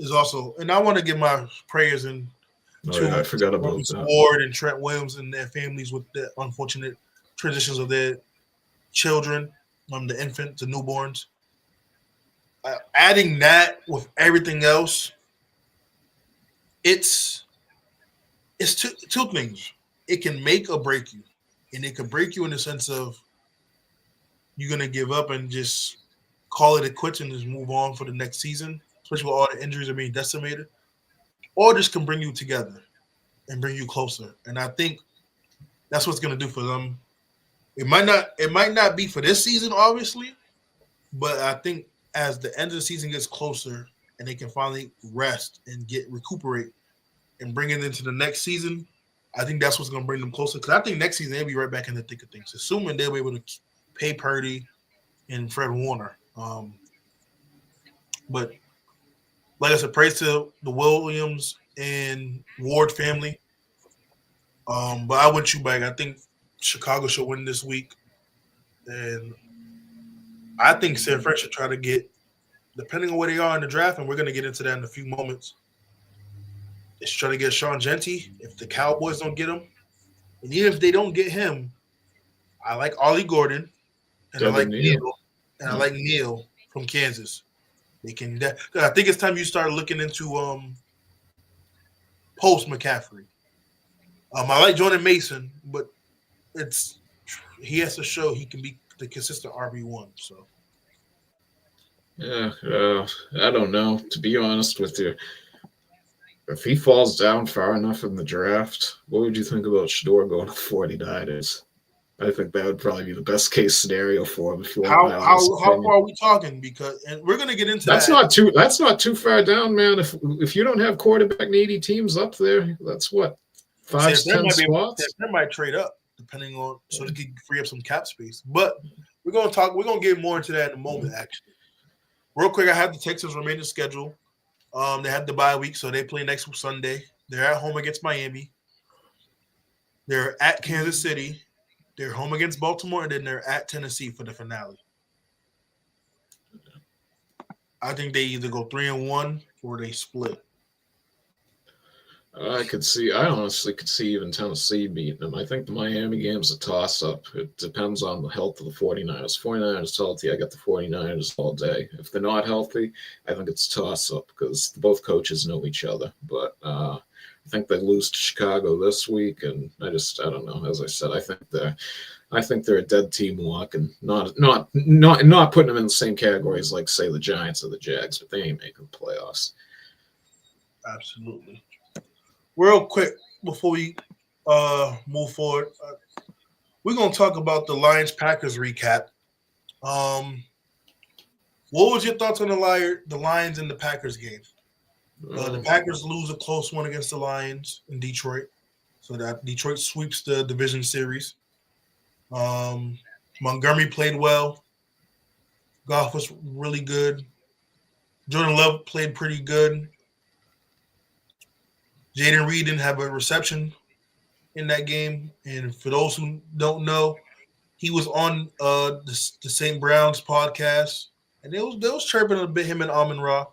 is also. And I want to give my prayers and Oh yeah, to I forgot about Marcus that. Ward and Trent Williams and their families with the unfortunate transitions of their children, the infant, the newborns. Adding that with everything else, it's two things. It can make or break you, and it can break you in the sense of you're gonna give up and just call it a quits and just move on for the next season, especially with all the injuries are being decimated, or this can bring you together and bring you closer. And I think that's what's gonna do for them. It might not be for this season, obviously, but I think as the end of the season gets closer and they can finally rest and recuperate and bring it into the next season, I think that's what's going to bring them closer. Because I think next season they'll be right back in the thick of things, assuming they'll be able to pay Purdy and Fred Warner. But like I said, praise to the Williams and Ward family. But I want you back. I think Chicago should win this week, and I think San Fran should try to get, depending on where they are in the draft, and we're going to get into that in a few moments. They should try to get Sean Genty if the Cowboys don't get him, and even if they don't get him, I like Ollie Gordon, and I Devin like Neal. Neil, and I like Neil from Kansas. They can. I think it's time you start looking into post McCaffrey. I like Jordan Mason, but he has to show he can be the consistent RB1. So Yeah, I don't know. To be honest with you, if he falls down far enough in the draft, what would you think about Shador going to the 49ers? I think that would probably be the best case scenario for him. If you want my honest how opinion. far are we talking? Because and we're gonna get into That's that. not too far down, man. If you don't have quarterback needy teams up there, that's what 5 to 10 spots. They might trade up depending on so they can free up some cap space. But we're gonna get more into that in a moment. Actually, real quick, I have the Texans remaining schedule. They have the bye week, so they play next Sunday. They're at home against Miami. They're at Kansas City. They're home against Baltimore, and then they're at Tennessee for the finale. I think they either go 3-1 or they split. I honestly could see even Tennessee beating them. I think the Miami game's a toss-up. It depends on the health of the 49ers. 49ers healthy, I got the 49ers all day. If they're not healthy, I think it's a toss-up because both coaches know each other. But I think they lose to Chicago this week, and I don't know. As I said, I think they're a dead team walk, and not putting them in the same categories like say the Giants or the Jags, but they ain't making the playoffs. Absolutely. Real quick before we move forward, we're gonna talk about the Lions Packers recap. What was your thoughts on the Lions and the Packers game? The Packers lose a close one against the Lions in Detroit, so that Detroit sweeps the division series. Montgomery played well. Goff was really good. Jordan Love played pretty good. Jaden Reed didn't have a reception in that game. And for those who don't know, he was on the St. Brown's podcast. And they was chirping a bit, him and Amon Ra.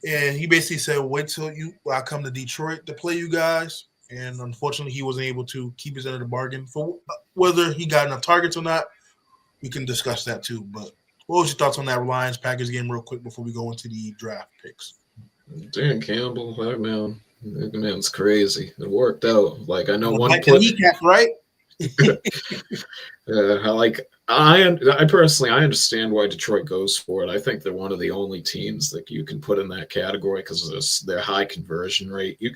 And he basically said, wait till I come to Detroit to play you guys. And unfortunately, he wasn't able to keep his end of the bargain. For whether he got enough targets or not, we can discuss that too. But what was your thoughts on that Lions Packers game real quick before we go into the draft picks? Dan Campbell, that man's crazy. It worked out. Like I know one play, right? I personally understand why Detroit goes for it. I think they're one of the only teams that you can put in that category because of their high conversion rate. You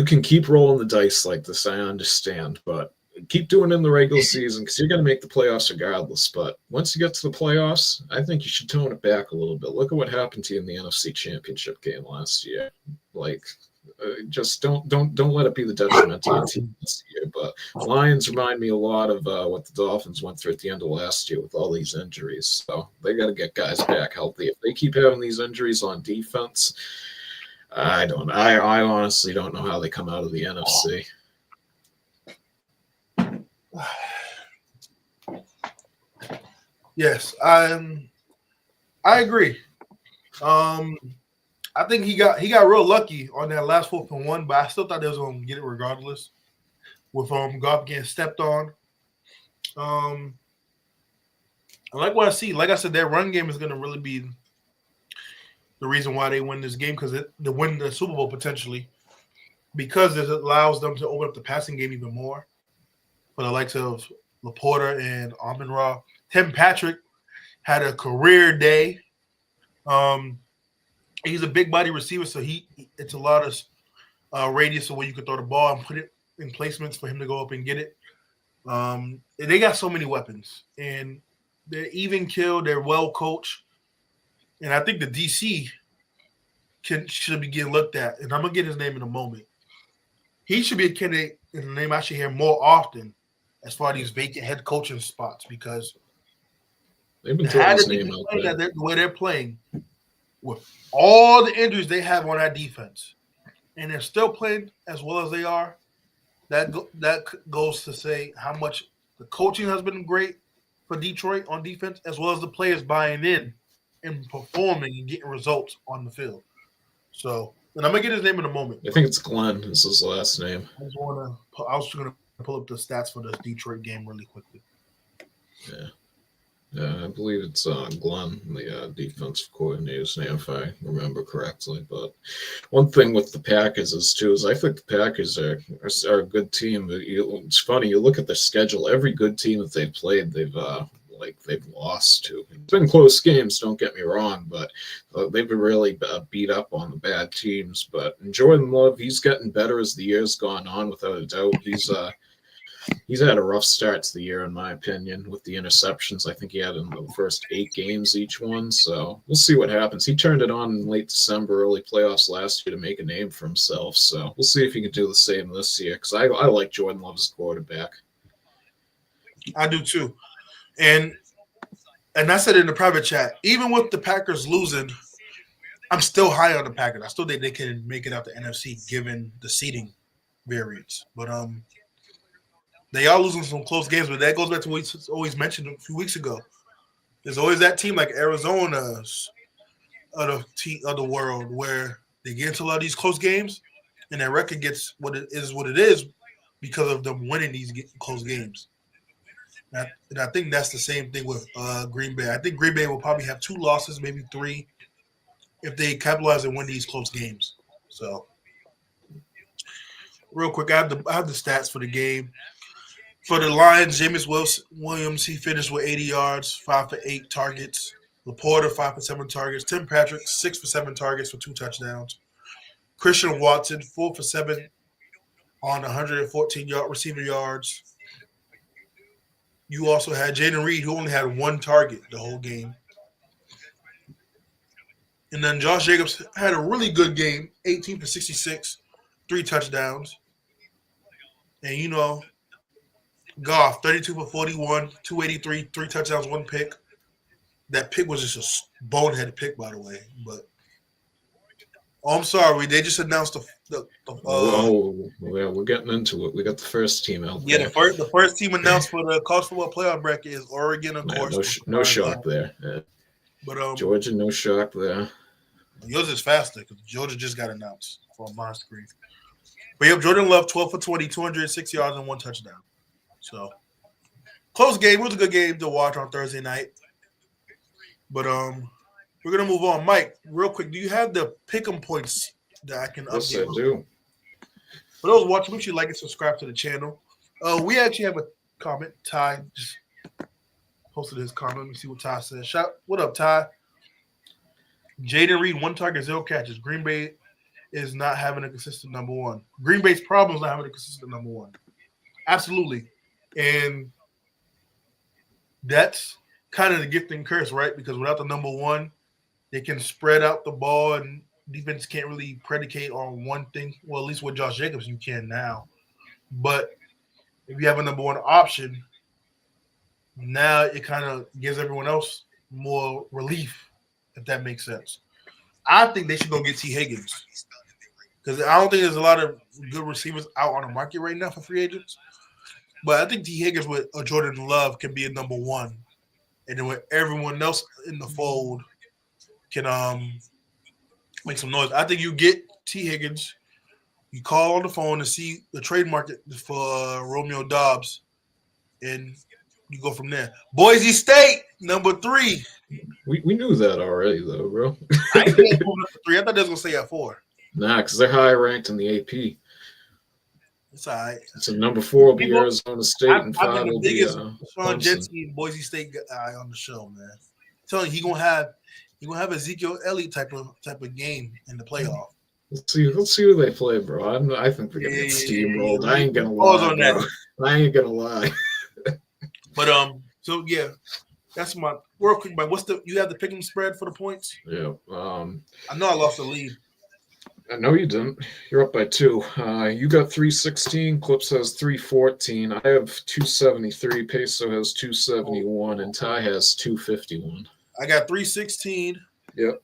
can keep rolling the dice like this. I understand, but keep doing it in the regular season because you're going to make the playoffs regardless. But once you get to the playoffs, I think you should tone it back a little bit. Look at what happened to you in the NFC Championship game last year. Like just don't let it be the detriment to your team this year. But Lions remind me a lot of what the Dolphins went through at the end of last year with all these injuries. So they got to get guys back healthy. If they keep having these injuries on defense, I honestly don't know how they come out of the NFC. Yes, I agree. I think he got real lucky on that last 4th-and-1, but I still thought they was gonna get it regardless. With Goff getting stepped on. I like what I see. Like I said, their run game is gonna really be the reason why they win this game because they win the Super Bowl potentially because it allows them to open up the passing game even more for the likes of Laporta and Amon-Ra. Tim Patrick had a career day. He's a big body receiver, so it's a lot of radius of where you can throw the ball and put it in placements for him to go up and get it. They got so many weapons, and they're even killed. They're well coached, and I think the DC should be getting looked at. And I'm gonna get his name in a moment. He should be a candidate in the name I should hear more often as far as these vacant head coaching spots because they've been throwing his name out there. The way they're playing with all the injuries they have on that defense, and they're still playing as well as they are. That goes to say how much the coaching has been great for Detroit on defense, as well as the players buying in and performing and getting results on the field. So, and I'm gonna get his name in a moment. I think it's Glenn. Is his last name. I was gonna pull up the stats for this Detroit game really quickly. Yeah, I believe it's Glenn, the defensive coordinator's name, if I remember correctly. But one thing with the Packers is I think the Packers are a good team. It's funny, you look at their schedule. Every good team that they've played, they've lost to. It's been close games, don't get me wrong, but they've been really beat up on the bad teams. But Jordan Love, he's getting better as the year's gone on, without a doubt. He's had a rough start to the year, in my opinion, with the interceptions. I think he had in the first 8 games each one. So we'll see what happens. He turned it on in late December, early playoffs last year to make a name for himself. So we'll see if he can do the same this year because I like Jordan Love as quarterback. I do too. And I said in the private chat, even with the Packers losing, I'm still high on the Packers. I still think they can make it out the NFC given the seeding variance. But they are losing some close games, but that goes back to what we always mentioned a few weeks ago. There's always that team like Arizona of the world where they get into a lot of these close games, and their record gets what it is because of them winning these close games. And I think that's the same thing with Green Bay. I think Green Bay will probably have 2 losses, maybe 3, if they capitalize and win these close games. So, real quick, I have the stats for the game. For the Lions, Jameis Williams, he finished with 80 yards, 5 for 8 targets. Laporta, 5 for 7 targets. Tim Patrick, 6 for 7 targets for 2 touchdowns. Christian Watson, 4 for 7 on 114 receiving yards. You also had Jaden Reed, who only had 1 target the whole game. And then Josh Jacobs had a really good game, 18 for 66, 3 touchdowns. And, Goff, 32 for 41, 283, 3 touchdowns, 1 pick. That pick was just a boneheaded pick, by the way. But I'm sorry, they just announced we're getting into it. We got the first team out there. Yeah, the first team announced for the college football playoff bracket is Oregon, of course. No shock there. Yeah. But Georgia, no shock there. Yours is faster because Georgia just got announced on my screen. But yep, Jordan Love, 12 for 20, 206 yards and 1 touchdown. So, close game. It was a good game to watch on Thursday night. But we're going to move on. Mike, real quick, do you have the pick'em points that I can update? Yes, I do. For those watching, make sure you like and subscribe to the channel. We actually have a comment. Ty just posted his comment. Let me see what Ty says. What up, Ty? Jaden Reed, 1 target, 0 catches. Green Bay is not having a consistent number 1. Green Bay's problem is not having a consistent number 1. Absolutely. And that's kind of the gift and curse, right? Because without the number 1, they can spread out the ball and defense can't really predicate on one thing. Well, at least with Josh Jacobs, you can now. But if you have a number one option, now it kind of gives everyone else more relief, if that makes sense. I think they should go get T. Higgins because I don't think there's a lot of good receivers out on the market right now for free agents. But I think T. Higgins with a Jordan Love can be a number one, and then with everyone else in the fold can make some noise. I think you get T. Higgins, you call on the phone to see the trade market for Romeo Dobbs, and you go from there. Boise State, number 3. We knew that already, though, bro. I ain't going number 3. I thought they was going to say at 4. Nah, because they're high ranked in the AP. It's all right. So number 4 will be Arizona State, and 5 been the will be biggest Sean Clemson. Jetty and Boise State guy on the show, man. I'm telling you, he gonna have Ezekiel Elliott type of game in the playoff. Let's see who they play, bro. I think they're gonna get steamrolled. I ain't gonna lie. On that. I ain't gonna lie. But so yeah, that's my real quick. But you have the pick 'em spread for the points? Yeah. I know I lost the lead. No, you didn't. You're up by 2. You got 316. Clips has 314. I have 273. Peso has 271, and Ty has 251. I got 316. Yep.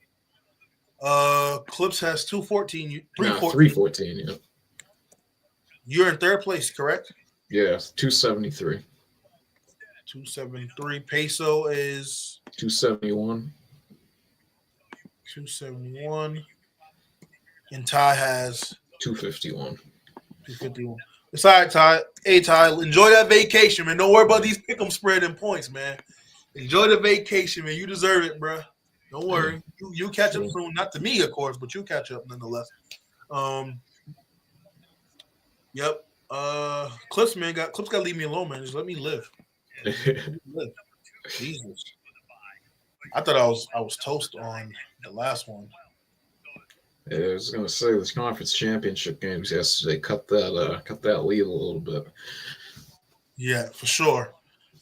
Clips has 214. 314. Yep. You're in third place, correct? Yeah, 273. 273. Peso is 271. 271. And Ty has 251. 251. It's all right, Ty. Hey, Ty, enjoy that vacation, man. Don't worry about these pick 'em spread and points, man. Enjoy the vacation, man. You deserve it, bro. Don't worry. You catch up soon. Not to me, of course, but you catch up nonetheless. Yep. Clips got to leave me alone, man. Just let me live. Jesus. I thought I was toast on the last one. Yeah, I was gonna say this conference championship games yesterday cut that lead a little bit. Yeah, for sure.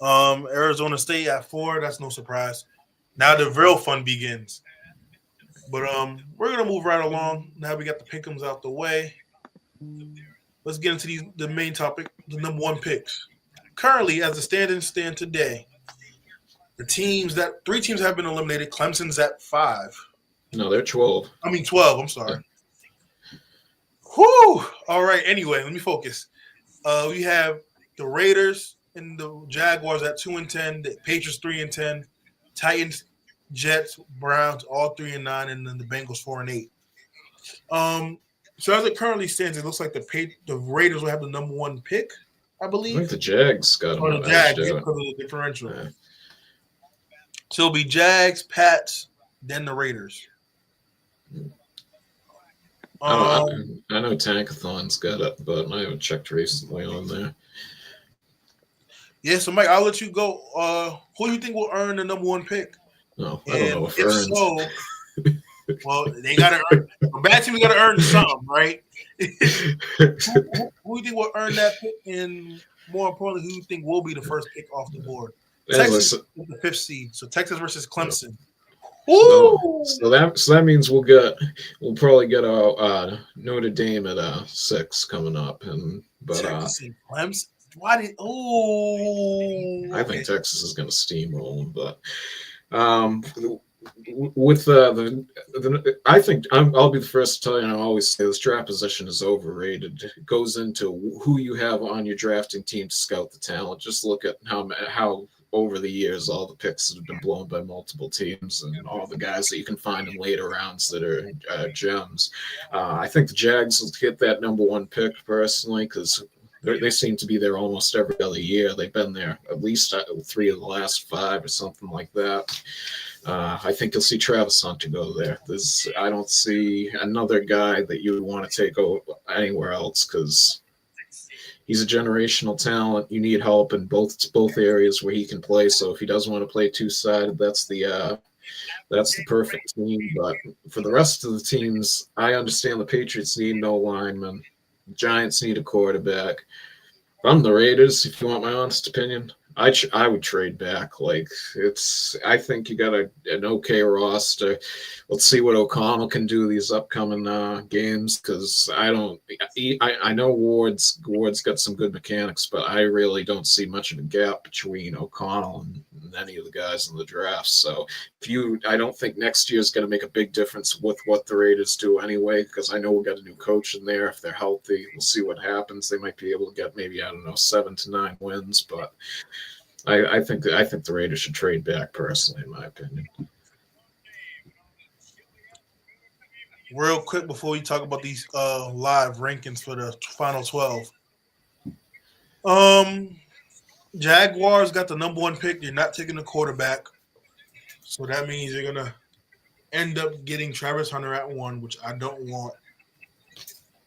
Arizona State at 4. That's no surprise. Now the real fun begins. But we're gonna move right along. Now we got the pick'ems out the way. Let's get into the main topic, the number 1 picks. Currently, as the standings stand today, 3 teams have been eliminated. Clemson's at 5. No, they're 12. 12. I'm sorry. Whew. All right. Anyway, let me focus. We have the Raiders and the Jaguars at 2-10. The Patriots 3-10. Titans, Jets, Browns all 3-9, and then the Bengals 4-8. So as it currently stands, it looks like the Raiders will have the number 1 pick, I believe. I think the Jags got them. The Jags because of the differential. Yeah. So it'll be Jags, Pats, then the Raiders. I know Tankathon's got it, but I haven't checked recently on there. Yeah, so Mike, I'll let you go. Who do you think will earn the number 1 pick? No, I don't know if earned. Well, they gotta earn. A bad team's gotta earn some, right? who do you think will earn that pick? And more importantly, who do you think will be the first pick off the board? Texas is the 5th seed, so Texas versus Clemson. So that means we'll probably get a Notre Dame at 6 coming up, Texas and Clemson. I think Texas is going to steamroll them, but with I think I'll be the first to tell you, and I always say this draft position is overrated. It goes into who you have on your drafting team to scout the talent. Just look at how over the years, all the picks have been blown by multiple teams and all the guys that you can find in later rounds that are gems. I think the Jags will get that number 1 pick personally because they seem to be there almost every other year. They've been there at least 3 of the last 5 or something like that. I think you'll see Travis Hunter go there. I don't see another guy that you would want to take over anywhere else because he's a generational talent. You need help in both areas where he can play. So if he doesn't want to play 2-sided, that's the perfect team. But for the rest of the teams, I understand the Patriots need no lineman. The Giants need a quarterback. If I'm the Raiders, if you want my honest opinion, I would trade back. Like I think you got an okay roster. Let's see what O'Connell can do these upcoming games because I know Ward's got some good mechanics, but I really don't see much of a gap between O'Connell and any of the guys in the draft. So I don't think next year's going to make a big difference with what the Raiders do anyway because I know we got a new coach in there. If they're healthy, we'll see what happens. They might be able to get maybe 7 to 9 wins, but. I think the Raiders should trade back personally, in my opinion. Real quick before we talk about these live rankings for the final 12. Jaguars got the number 1 pick. You're not taking a quarterback. So that means you're gonna end up getting Travis Hunter at 1, which I don't want.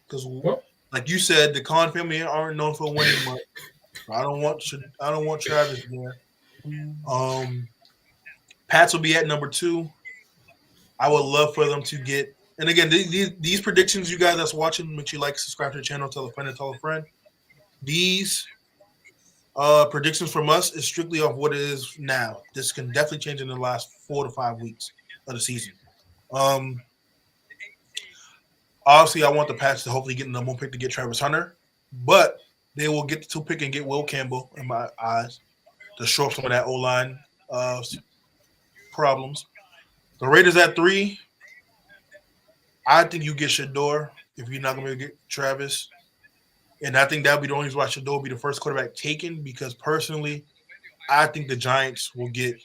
Because like you said, the Khan family aren't known for winning much. I don't want Travis there. Pats will be at number 2. I would love for them to get. And again, these predictions, you guys that's watching, make sure you like, subscribe to the channel, tell a friend, and tell a friend. These predictions from us is strictly off what it is now. This can definitely change in the last 4 to 5 weeks of the season. Obviously, I want the Pats to hopefully get the number 1 pick to get Travis Hunter, but they will get the 2 pick and get Will Campbell, in my eyes, to shore up some of that O-line problems. The Raiders at 3. I think you get Shador if you're not going to get Travis. And I think that would be the only reason why Shador will be the first quarterback taken because personally, I think the Giants will get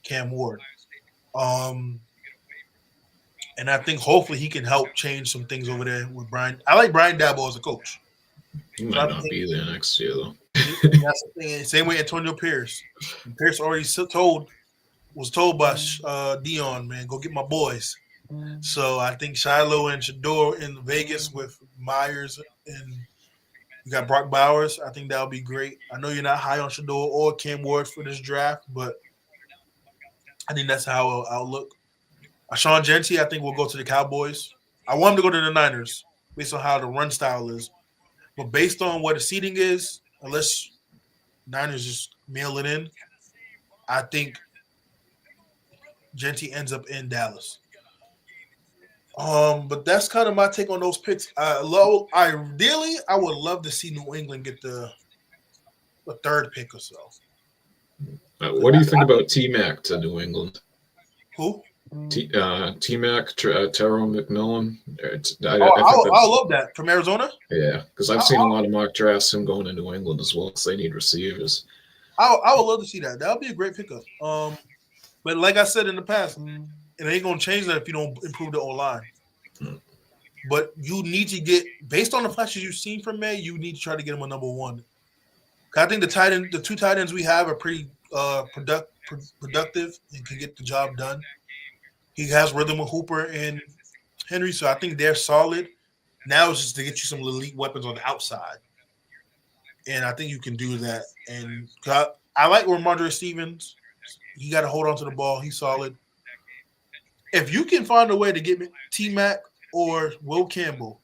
Cam Ward. And I think hopefully he can help change some things over there with Brian. I like Brian Daboll as a coach. He might not be there next year, though. That's the thing. Same way Antonio Pierce. Pierce already was told by Dion, man, go get my boys. So I think Shiloh and Shador in Vegas with Myers and you got Brock Bowers. I think that would be great. I know you're not high on Shador or Cam Ward for this draft, but I think that's how I'll look. Sean Genty, I think, will go to the Cowboys. I want him to go to the Niners based on how the run style is. But based on what the seating is, unless Niners just mail it in, I think Genty ends up in Dallas. But that's kind of my take on those picks. Ideally, I would love to see New England get the 3rd pick or so. What do you think about T-Mac to New England? Who? T-Mac, Terrell McMillan. I love that from Arizona. Yeah, because I've seen a lot of mock drafts him going to New England as well because they need receivers. I would love to see that. That would be a great pickup. But like I said in the past, it ain't gonna change that if you don't improve the O-line. But you need to get, based on the flashes you've seen from May, you need to try to get him a number 1. I think the 2 tight ends we have are pretty productive and can get the job done. He has rhythm with Hooper and Henry, so I think they're solid. Now it's just to get you some elite weapons on the outside. And I think you can do that. And I like Ramondre Stevens. He got to hold on to the ball. He's solid. If you can find a way to get T-Mac or Will Campbell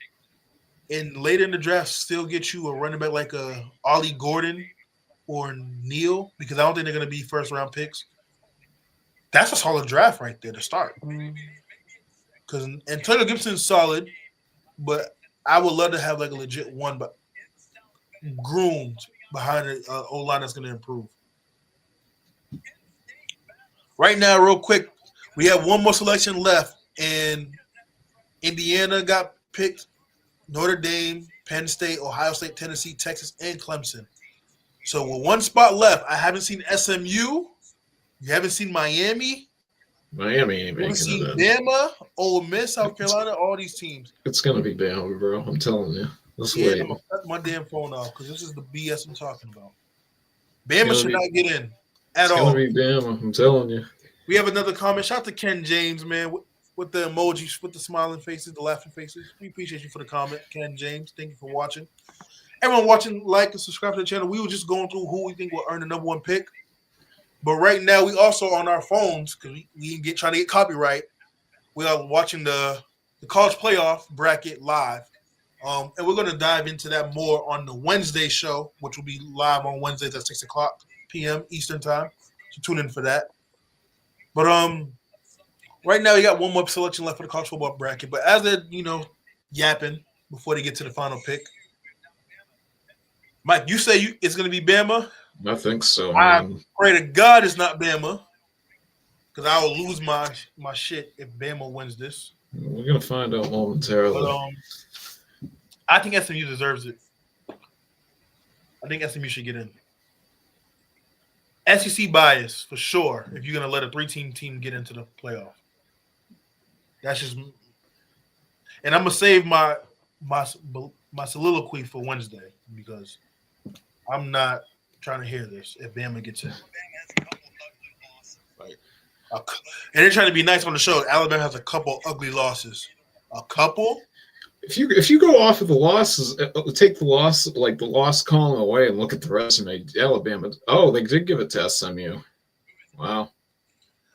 and later in the draft still get you a running back like a Ollie Gordon or Neal, because I don't think they're going to be first-round picks, that's a solid draft right there to start. Because Antonio Gibson's solid, but I would love to have like a legit one, but groomed behind an O-line that's going to improve. Right now, real quick, we have one more selection left, and Indiana got picked, Notre Dame, Penn State, Ohio State, Tennessee, Texas, and Clemson. So with one spot left, I haven't seen SMU. You haven't seen Miami. Miami ain't making seen it. Bama, Ole Miss, South Carolina, all these teams. It's going to be Bama, bro. I'm telling you. Let's Yeah, wait. I'm gonna cut my damn phone off because this is the BS I'm talking about. Bama should not get in at all. It's going to be Bama. I'm telling you. We have another comment. Shout out to Ken James, man, with the emojis, with the smiling faces, the laughing faces. We appreciate you for the comment, Ken James. Thank you for watching. Everyone watching, like and subscribe to the channel. We were just going through who we think will earn the number 1 pick. But right now, we also on our phones because we trying to get copyright. We are watching the college playoff bracket live. And we're going to dive into that more on the Wednesday show, which will be live on Wednesdays at 6 o'clock p.m. Eastern time. So tune in for that. But right now you got one more selection left for the college football bracket. But as they're, yapping before they get to the final pick, Mike, you say it's going to be Bama? I think so, I man. pray to God it's not Bama, because I will lose my shit if Bama wins this. We're going to find out momentarily. But I think SMU deserves it. I think SMU should get in. SEC bias for sure. If you're gonna let a 3-team team get into the playoff, that's just. And I'm gonna save my soliloquy for Wednesday because I'm not trying to hear this. If Bama gets in, and they're trying to be nice on the show. Alabama has a couple ugly losses. A couple. If you go off of the losses, take the loss column away and look at the resume, Alabama. Oh, they did give it to SMU. Wow.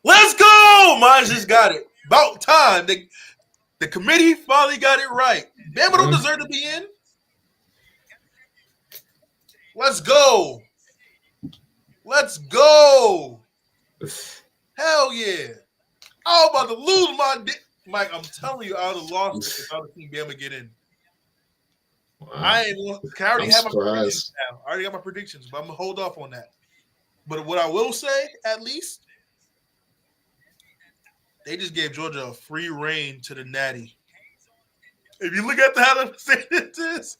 Let's go! Mine just got it. About time. The committee finally got it right. Bama don't deserve to be in. Let's go. Let's go. Hell yeah. I'm about to lose my dick. Mike, I'm telling you, I would have lost if I would have seen Bama get in. Wow. I already have my predictions surprised. now. I already got my predictions, but I'm going to hold off on that. But what I will say, at least, they just gave Georgia a free reign to the Natty. If you look at how they're saying this,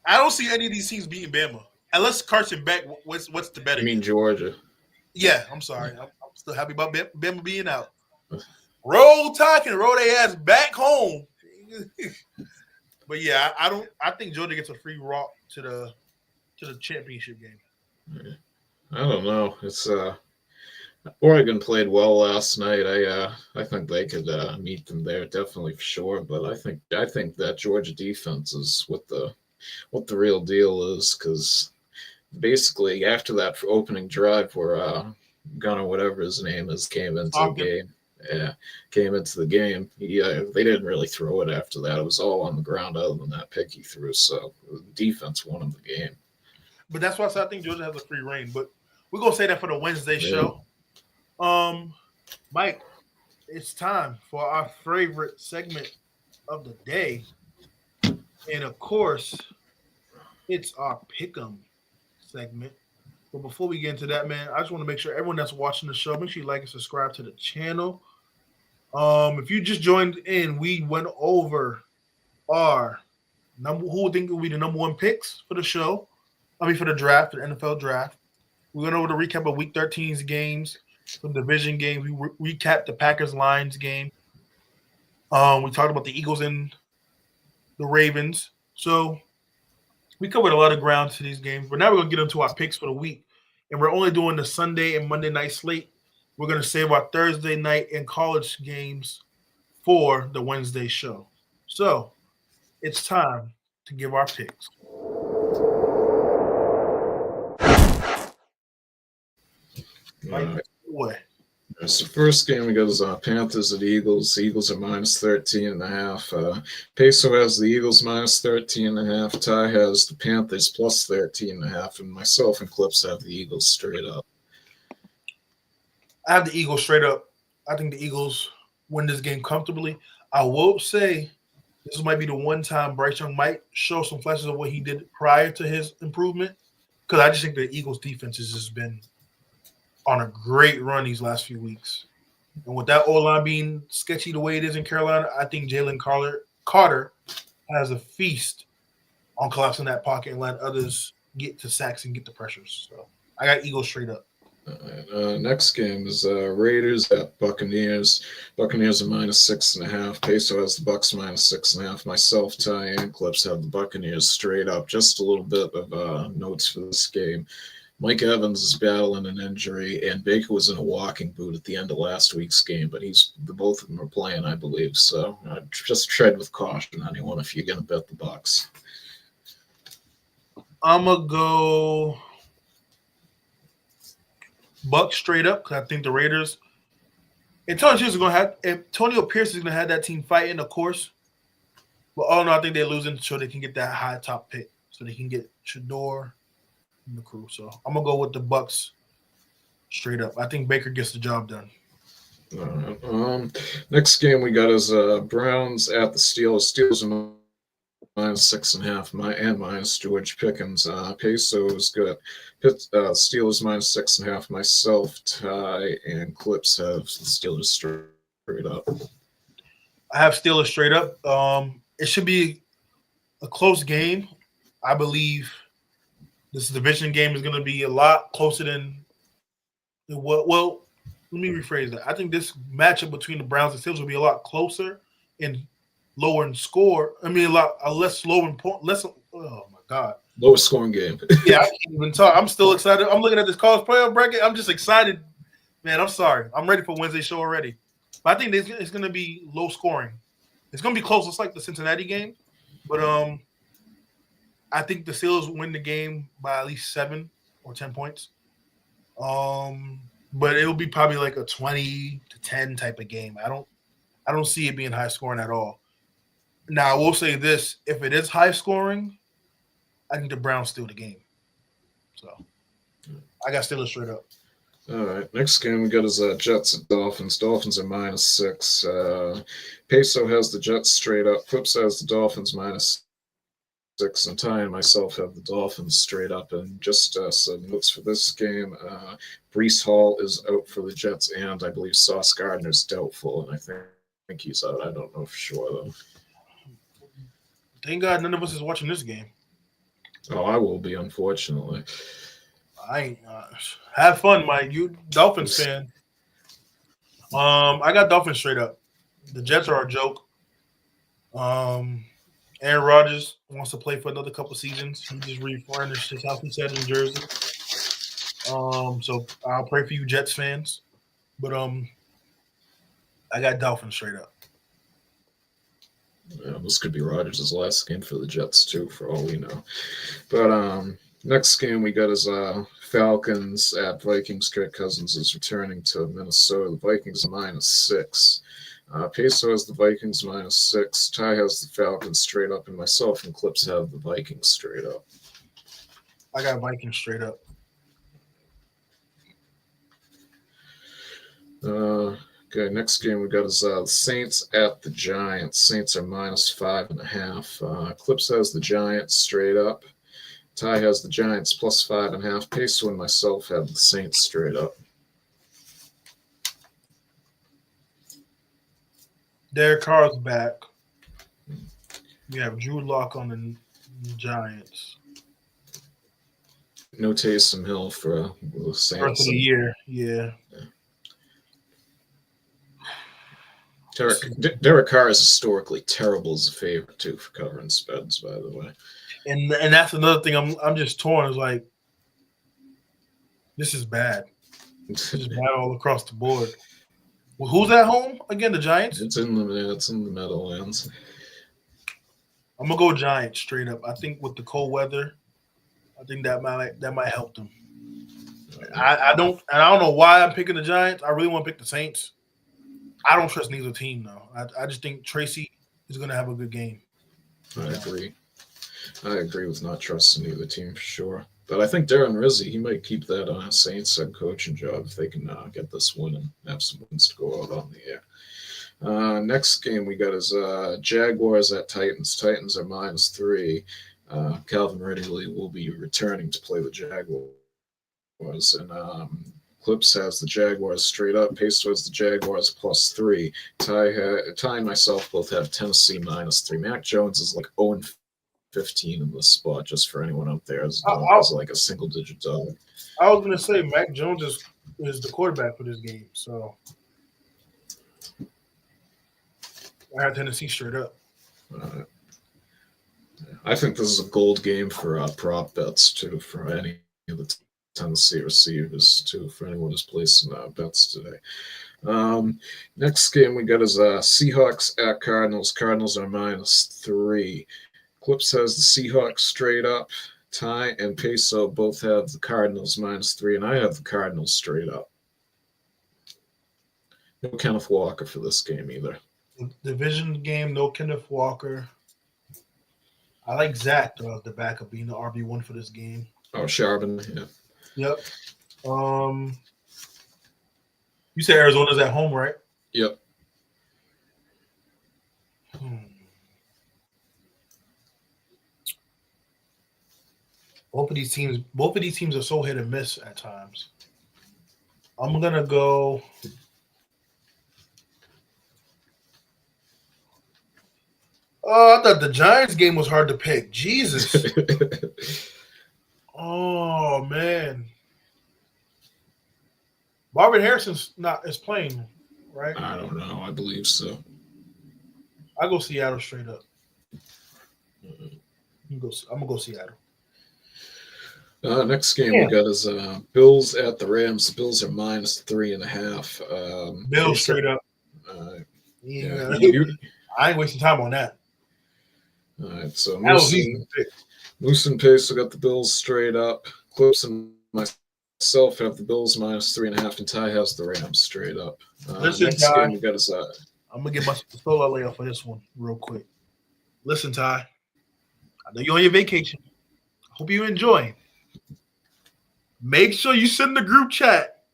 I don't see any of these teams beating Bama. Unless Carson Beck, what's the bet? I mean Georgia. Yeah, I'm sorry. I'm still happy about Bama being out. Roll Tide and roll their ass back home. But yeah, I think Georgia gets a free walk to the championship game. I don't know. It's Oregon played well last night. I think they could meet them there, definitely for sure. But I think that Georgia defense is what the real deal is, because basically after that opening drive where Gunner, whatever his name is, came into the game. Yeah, came into the game. They didn't really throw it after that. It was all on the ground other than that pick he threw. So the defense won him the game. But that's why I think Georgia has a free reign. But we're going to say that for the Wednesday show. Mike, it's time for our favorite segment of the day. And, of course, it's our Pick'em segment. But before we get into that, man, I just want to make sure everyone that's watching the show, make sure you like and subscribe to the channel. If you just joined in, we went over our who would think will be the number one picks for the show. For the draft, the NFL draft. We went over the recap of Week 13's games, some division games. We recapped the Packers-Lions game. We talked about the Eagles and the Ravens. So we covered a lot of ground to these games. But now we're going to get into our picks for the week. And we're only doing the Sunday and Monday night slate. We're going to save our Thursday night and college games for the Wednesday show. So it's time to give our picks. So first game we got is Panthers at Eagles. The Eagles are minus 13.5. Peso has the Eagles minus 13.5. Ty has the Panthers plus 13.5. And myself and Clips have the Eagles straight up. I have the Eagles straight up. I think the Eagles win this game comfortably. I will say this might be the one time Bryce Young might show some flashes of what he did prior to his improvement, because I just think the Eagles defense has just been on a great run these last few weeks. And with that O-line being sketchy the way it is in Carolina, I think Jalen Carter has a feast on collapsing that pocket and letting others get to sacks and get the pressures. So I got Eagles straight up. Next game is Raiders at Buccaneers. Buccaneers are minus 6.5. Peso has the Bucks minus 6.5. Myself, Ty, and Clips have the Buccaneers straight up. Just a little bit of notes for this game. Mike Evans is battling an injury, and Baker was in a walking boot at the end of last week's game, but both of them are playing, I believe. So just tread with caution, anyone, if you're going to bet the Bucks. I'm going to go Bucks straight up, because I think the Raiders – Antonio Pierce is going to have that team fighting, of course. Well, oh no, I think they're losing so they can get that high top pick, so they can get Shador and the crew. So I'm gonna go with the Bucks straight up. I think Baker gets the job done. All right. Next game we got is Browns at the Steelers. Steelers are -6.5. And minus George Pickens. Pesos got Steelers -6.5. Myself, Ty, and Clips have the Steelers straight up. I have Steelers straight up. It should be a close game. I believe this division game is going to be a lot closer than well. Let me rephrase that. I think this matchup between the Browns and Steelers will be a lot closer and lower in score. I mean, a less low in point. Less. Oh my god. Lowest scoring game. Yeah, I can't even talk. I'm still excited. I'm looking at this college playoff bracket. I'm just excited, man. I'm sorry. I'm ready for Wednesday show already. But I think it's going to be low scoring. It's going to be close. It's like the Cincinnati game, but I think the Steelers win the game by at least 7 or 10 points. But it will be probably like a 20-10 type of game. I don't see it being high scoring at all. Now, I will say this: if it is high scoring, I think the Browns steal the game. So I got Steelers straight up. All right. Next game we got is Jets at Dolphins. Dolphins are -6. Peso has the Jets straight up. Clips has the Dolphins -6. And Ty and myself have the Dolphins straight up. And just some notes for this game. Brees Hall is out for the Jets, and I believe Sauce Gardner's doubtful, and I think he's out. I don't know for sure, though. Thank God none of us is watching this game. Oh, I will be, unfortunately. I ain't. Have fun, Mike. You Dolphins fan. I got Dolphins straight up. The Jets are a joke. Aaron Rodgers wants to play for another couple seasons. He just refurnished his house, he said, in Jersey. So I'll pray for you, Jets fans. But I got Dolphins straight up. Yeah, this could be Rodgers' last game for the Jets, too, for all we know. But next game we got is Falcons at Vikings. Kirk Cousins is returning to Minnesota. The Vikings are -6. Peso has the Vikings -6. Ty has the Falcons straight up, and myself and Clips have the Vikings straight up. I got Vikings straight up. Okay, next game we got is the Saints at the Giants. Saints are -5.5. Clips has the Giants straight up. Ty has the Giants +5.5. Peso and myself have the Saints straight up. Derek Carr's back. We have Drew Lock on the Giants. No Taysom Hill for the Saints. Rest of the year, yeah. Derek Carr is historically terrible as a favorite too for covering spreads, by the way. And that's another thing I'm just torn. Is like, this is bad. This is bad all across the board. Well, who's at home again? The Giants. It's in the Meadowlands. I'm gonna go Giants straight up. I think with the cold weather, I think that might help them. I don't know why I'm picking the Giants. I really want to pick the Saints. I don't trust neither team though. I just think Tracy is gonna have a good game. I agree. I agree with not trusting either team for sure. But I think Darren Rizzi, he might keep that Saints head coaching job if they can get this win and have some wins to go out on the air. Next game we got is Jaguars at Titans. Titans are -3. Calvin Ridley will be returning to play the Jaguars. And Clips has the Jaguars straight up. Peso has the Jaguars +3. Ty and myself both have Tennessee -3. Mac Jones is like 0-15 in this spot, just for anyone out there as like a single-digit dog. I was gonna say Mac Jones is the quarterback for this game, so I have Tennessee straight up. I think this is a gold game for prop bets too, for any of the Tennessee receivers too, for anyone who's placing bets today. Next game we got is Seahawks at Cardinals. Cardinals are -3. Clips has the Seahawks straight up. Ty and Peso both have the Cardinals -3, and I have the Cardinals straight up. No Kenneth Walker for this game either. Division game, no Kenneth Walker. I like Zach, the backup, being the RB1 for this game. Oh, Charbon, yeah. Yep. You said Arizona's at home, right? Yep. Both of these teams are so hit and miss at times. I'm gonna go. Oh, I thought the Giants game was hard to pick. Jesus. Oh man. Marvin Harrison's is playing, right? I don't know. I believe so. I go Seattle straight up. I'm gonna go Seattle. Next game we got is Bills at the Rams. The Bills are -3.5. Bills straight up. Yeah. I ain't wasting time on that. All right, so Musa and Pace got the Bills straight up. Clips and myself have the Bills -3.5, and Ty has the Rams straight up. Next game we got is I'm gonna get my solo layoff for this one real quick. Listen, Ty, I know you're on your vacation. I hope you enjoy. Make sure you send the group chat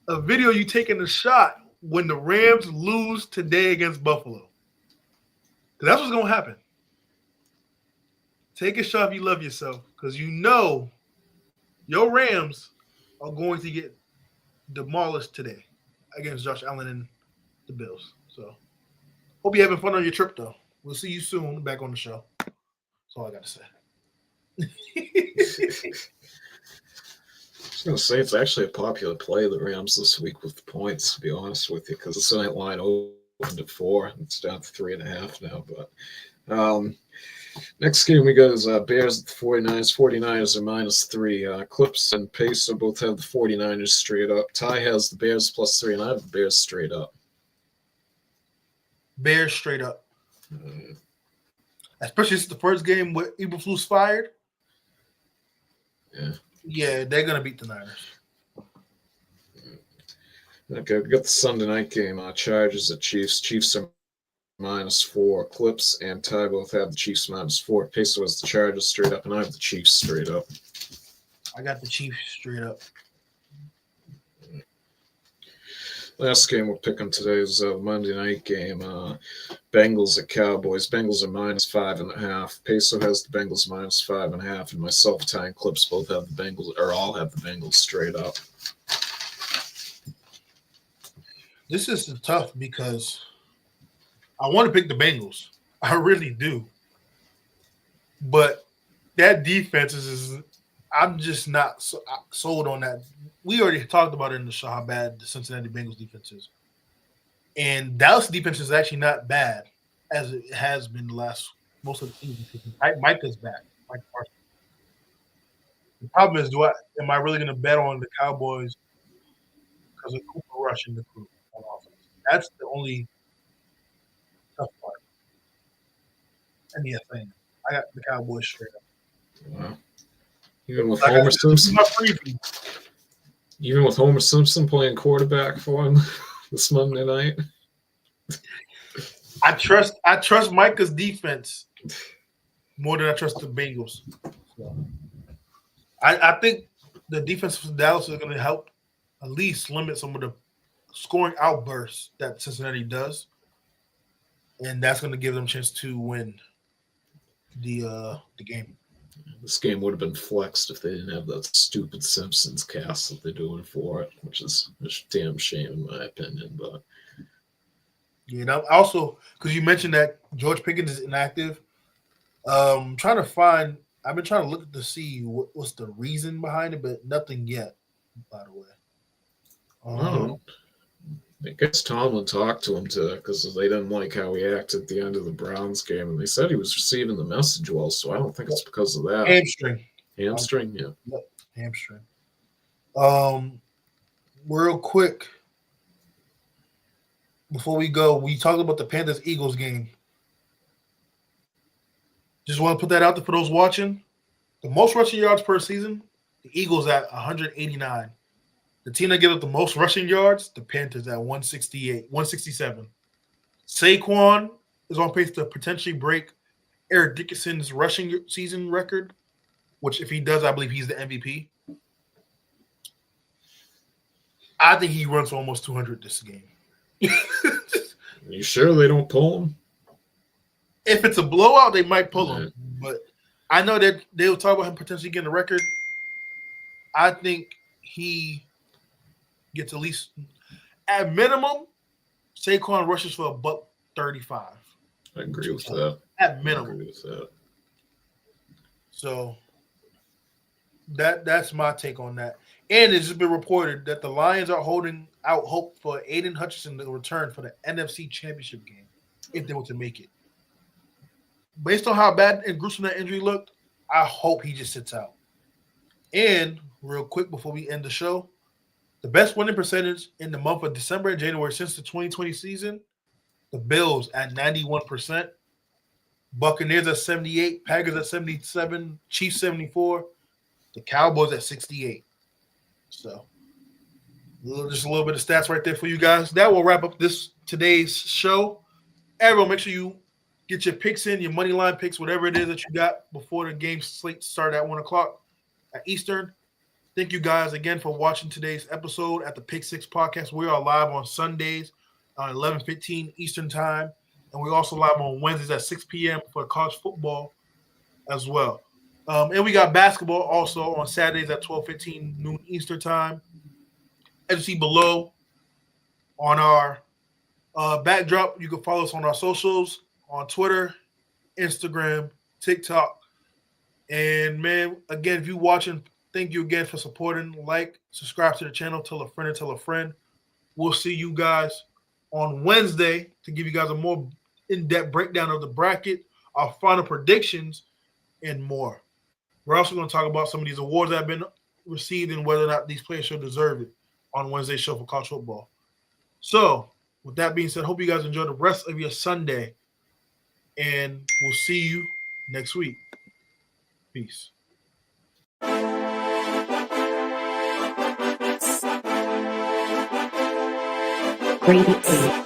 a video you taking a shot when the Rams lose today against Buffalo. That's what's gonna happen. Take a shot if you love yourself, because you know your Rams are going to get demolished today against Josh Allen and the Bills. So, hope you're having fun on your trip, though. We'll see you soon back on the show. That's all I got to say. I was going to say it's actually a popular play, the Rams this week with the points, to be honest with you, because the Sunday line opened at 4. It's down to 3.5 now. But next game we got is Bears at the 49ers. 49ers are -3. Clips and Pacer both have the 49ers straight up. Ty has the Bears +3, and I have the Bears straight up. Bears straight up. Especially since the first game where Eberflus fired. Yeah, they're going to beat the Niners. Okay, we got the Sunday night game. Chargers at Chiefs. Chiefs are -4. Clips and Ty both have the Chiefs -4. Pacer has the Chargers straight up, and I have the Chiefs straight up. I got the Chiefs straight up. Last game we're picking today is a Monday night game. Bengals at Cowboys. Bengals are -5.5. Peso has the Bengals -5.5, and myself, Ty, and Clips both have the Bengals, or all have the Bengals straight up. This is tough because I want to pick the Bengals. I really do. But that defense is I'm just not sold on that. We already talked about it in the show how bad the Cincinnati Bengals defense is. And Dallas defense is actually not bad as it has been the last most of the season. Micah's back. Mike Parsons. The problem is, am I really going to bet on the Cowboys because of Cooper Rush in the crew on offense? That's the only tough part. And the thing, I got the Cowboys straight up. Wow. Even with Homer Simpson playing quarterback for him this Monday night. I trust Micah's defense more than I trust the Bengals. So, I think the defense for Dallas is going to help at least limit some of the scoring outbursts that Cincinnati does, and that's going to give them a chance to win the game. This game would have been flexed if they didn't have that stupid Simpsons cast that they're doing for it, which is a damn shame in my opinion. But yeah, and also because you mentioned that George Pickens is inactive, I've been trying to look to see what's the reason behind it, but nothing yet. By the way, I guess Tomlin talked to him because they didn't like how he acted at the end of the Browns game, and they said he was receiving the message well, so I don't think it's because of that. Hamstring, yeah. Yep, hamstring. Real quick, before we go, we talked about the Panthers-Eagles game. Just want to put that out there for those watching. The most rushing yards per season, the Eagles at 189. The team that gives up the most rushing yards, the Panthers at 167. Saquon is on pace to potentially break Eric Dickinson's rushing season record, which if he does, I believe he's the MVP. I think he runs for almost 200 this game. You sure they don't pull him? If it's a blowout, they might pull him. But I know that they'll talk about him potentially getting a record. I think he gets at least, at minimum, Saquon rushes for $135. I agree with that. At minimum. I agree with that. So that's my take on that. And it's just been reported that the Lions are holding out hope for Aiden Hutchinson to return for the NFC Championship game if they were to make it. Based on how bad and gruesome that injury looked, I hope he just sits out. And real quick before we end the show, the best winning percentage in the month of December and January since the 2020 season, the Bills at 91%, Buccaneers at 78%, Packers at 77%, Chiefs 74%, the Cowboys at 68%. So just a little bit of stats right there for you guys. That will wrap up today's show. Everyone, make sure you get your picks in, your money line picks, whatever it is that you got before the game slate start at 1 o'clock at Eastern. Thank you guys again for watching today's episode at the Pick6 podcast. We are live on Sundays at 11:15 Eastern time, and we're also live on Wednesdays at 6 p.m. for college football as well. And we got basketball also on Saturdays at 12:15 noon Eastern time. As you see below on our backdrop, you can follow us on our socials, on Twitter, Instagram, TikTok. And, man, again, if you're watching, thank you again for supporting. Like, subscribe to the channel, tell a friend and tell a friend. We'll see you guys on Wednesday to give you guys a more in-depth breakdown of the bracket, our final predictions, and more. We're also going to talk about some of these awards that have been received and whether or not these players should deserve it on Wednesday's show for college football. So, with that being said, hope you guys enjoy the rest of your Sunday, and we'll see you next week. Peace. Great.